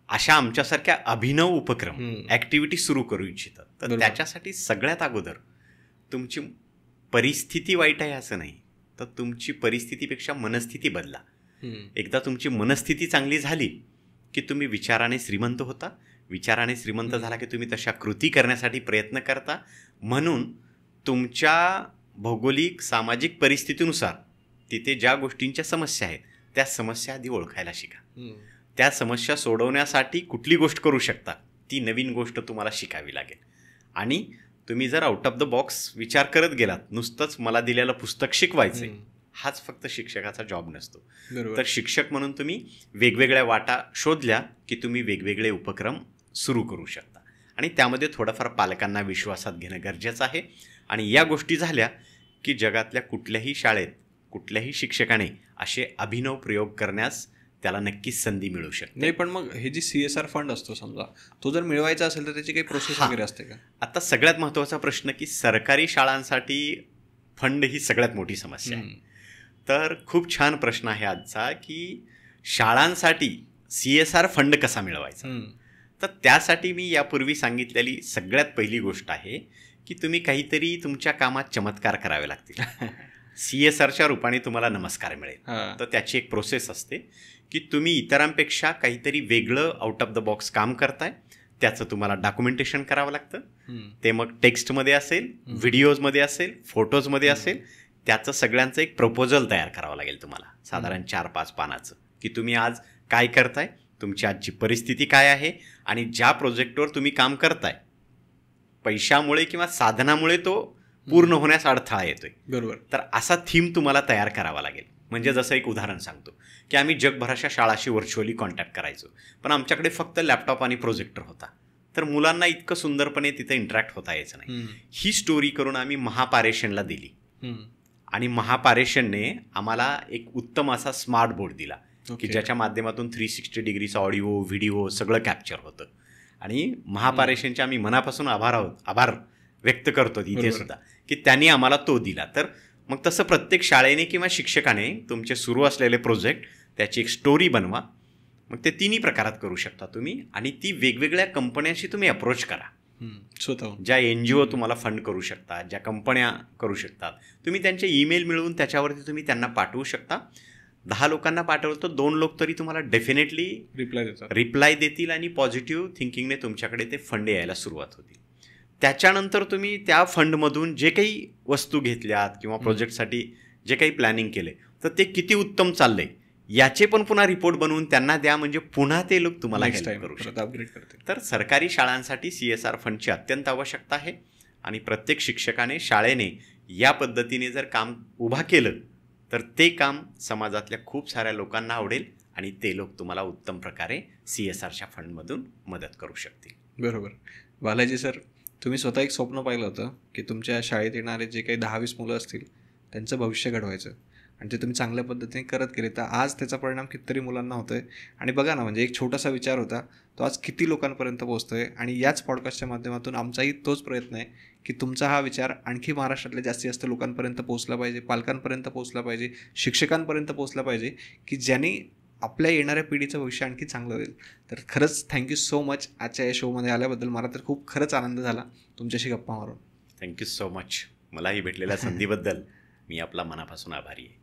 अशा आमच्यासारख्या अभिनव उपक्रम, ॲक्टिव्हिटी सुरू करू इच्छितात. तर त्याच्यासाठी सगळ्यात अगोदर तुमची परिस्थिती वाईट आहे असं नाही, तर तुमची परिस्थितीपेक्षा मनस्थिती बदला. एकदा तुमची मनस्थिती चांगली झाली की तुम्ही विचाराने श्रीमंत होता, विचाराने श्रीमंत झाला की तुम्ही तशा कृती करण्यासाठी प्रयत्न करता. म्हणून तुमच्या भौगोलिक सामाजिक परिस्थितीनुसार तिथे ज्या गोष्टींच्या समस्या आहेत त्या समस्या आधी ओळखायला शिका. त्या समस्या सोडवण्यासाठी कुठली गोष्ट करू शकता ती नवीन गोष्ट तुम्हाला शिकावी लागेल. आणि तुम्ही जर आउट ऑफ द बॉक्स विचार करत गेलात, नुसतंच मला दिलेलं पुस्तक शिकवायचंय, हाच फक्त शिक्षकाचा जॉब नसतो. तर शिक्षक म्हणून तुम्ही वेगवेगळ्या वाटा शोधल्या की तुम्ही वेगवेगळे उपक्रम सुरू करू शकता. आणि त्यामध्ये थोडंफार पालकांना विश्वासात घेणं गरजेचं आहे. आणि या गोष्टी झाल्या की जगातल्या कुठल्याही शाळेत कुठल्याही शिक्षकाने असे अभिनव प्रयोग करण्यास त्याला नक्कीच संधी मिळू शकते. नाही, पण मग हे जी CSR फंड असतो समजा, तो जर मिळवायचा असेल तर त्याची काही प्रोसेस वगैरे असते का? आता सगळ्यात महत्त्वाचा प्रश्न की सरकारी शाळांसाठी फंड ही सगळ्यात मोठी समस्या आहे. तर खूप छान प्रश्न आहे आजचा की शाळांसाठी CSR फंड कसा मिळवायचा. तर त्यासाठी मी यापूर्वी सांगितलेली सगळ्यात पहिली गोष्ट आहे की तुम्ही काहीतरी तुमच्या कामात चमत्कार करावे लागतील. CSRच्या रूपाने तुम्हाला नमस्कार मिळेल. तर त्याची एक प्रोसेस असते की तुम्ही इतरांपेक्षा काहीतरी वेगळं आउट ऑफ द बॉक्स काम करताय, त्याचं तुम्हाला डॉक्युमेंटेशन करावं लागतं. ते मग टेक्स्टमध्ये असेल, व्हिडिओजमध्ये असेल, फोटोजमध्ये असेल, त्याचं सगळ्यांचं एक प्रपोजल तयार करावं लागेल तुम्हाला, साधारण 4-5 पानाचं, की तुम्ही आज काय करताय, तुमची आजची परिस्थिती काय आहे आणि ज्या प्रोजेक्टवर तुम्ही काम करताय पैशामुळे किंवा साधनामुळे तो पूर्ण होण्यास अडथळा येतोय. बरोबर. तर असा थीम तुम्हाला तयार करावा लागेल. म्हणजे जसं एक उदाहरण सांगतो की आम्ही जगभराच्या शाळाशी व्हर्च्युअली कॉन्टॅक्ट करायचो, पण आमच्याकडे फक्त लॅपटॉप आणि प्रोजेक्टर होता, तर मुलांना इतकं सुंदरपणे तिथं इंटरॅक्ट होता यायचं नाही. ही स्टोरी करून आम्ही महापारेषणला दिली आणि महापारेषणने आम्हाला एक उत्तम असा स्मार्ट बोर्ड दिला की ज्याच्या माध्यमातून 360 डिग्रीचा ऑडिओ, व्हिडिओ सगळं कॅप्चर होतं. आणि महापारेषणचे आम्ही मनापासून आभार व्यक्त करतो इथे सुद्धा की त्यांनी आम्हाला तो दिला. तर मग तसं प्रत्येक शाळेने किंवा शिक्षकाने तुमचे सुरू असलेले प्रोजेक्ट त्याची एक स्टोरी बनवा. मग ते तिन्ही प्रकारात करू शकता तुम्ही आणि ती वेगवेगळ्या कंपन्यांशी तुम्ही अप्रोच करा. स्वतःहून ज्या NGO तुम्हाला फंड करू शकतात, ज्या कंपन्या करू शकतात, तुम्ही त्यांचे ईमेल मिळवून त्याच्यावरती तुम्ही त्यांना पाठवू शकता. 10 लोकांना पाठवलं तर 2 लोक तरी तुम्हाला डेफिनेटली रिप्लाय देतील आणि पॉझिटिव्ह थिंकिंगने तुमच्याकडे ते फंड यायला सुरुवात होतील. त्याच्यानंतर तुम्ही त्या फंडमधून जे काही वस्तू घेतल्यात किंवा प्रोजेक्टसाठी जे काही प्लॅनिंग केले तर ते किती उत्तम चाललंय याचे पण पुन्हा रिपोर्ट बनवून त्यांना द्या, म्हणजे पुन्हा ते लोक तुम्हाला हेल्प करू शकतात. तर सरकारी शाळांसाठी CSR फंडची अत्यंत आवश्यकता आहे आणि प्रत्येक शिक्षकाने शाळेने या पद्धतीने जर काम उभा केलं तर ते काम समाजातल्या खूप साऱ्या लोकांना आवडेल आणि ते लोक तुम्हाला उत्तम प्रकारे CSRच्या फंडमधून मदत करू शकतील. बरोबर. बालाजी सर, तुम्ही स्वतः एक स्वप्न पाहिलं होतं की तुमच्या शाळेत येणारे जे काही 10-20 मुलं असतील त्यांचं भविष्य घडवायचं आणि ते तुम्ही चांगल्या पद्धतीने करत गेले, तर आज त्याचा परिणाम कितीतरी मुलांना होतो आहे. आणि बघा ना, म्हणजे एक छोटासा विचार होता तो आज किती लोकांपर्यंत पोहोचतो आहे. आणि याच पॉडकास्टच्या माध्यमातून आमचाही तोच प्रयत्न आहे की तुमचा हा विचार आणखी महाराष्ट्रातल्या जास्तीत जास्त लोकांपर्यंत पोहोचला पाहिजे, पालकांपर्यंत पोहोचला पाहिजे, शिक्षकांपर्यंत पोहोचला पाहिजे, की ज्यांनी आपल्या येणाऱ्या पिढीचं भविष्य आणखी चांगलं होईल. तर खरंच थँक्यू सो मच आजच्या या शोमध्ये आल्याबद्दल. मला तर खूप खरंच आनंद झाला तुमच्याशी गप्पा मारून. Thank you so much. मलाही भेटलेल्या संधीबद्दल मी आपला मनापासून आभारी आहे.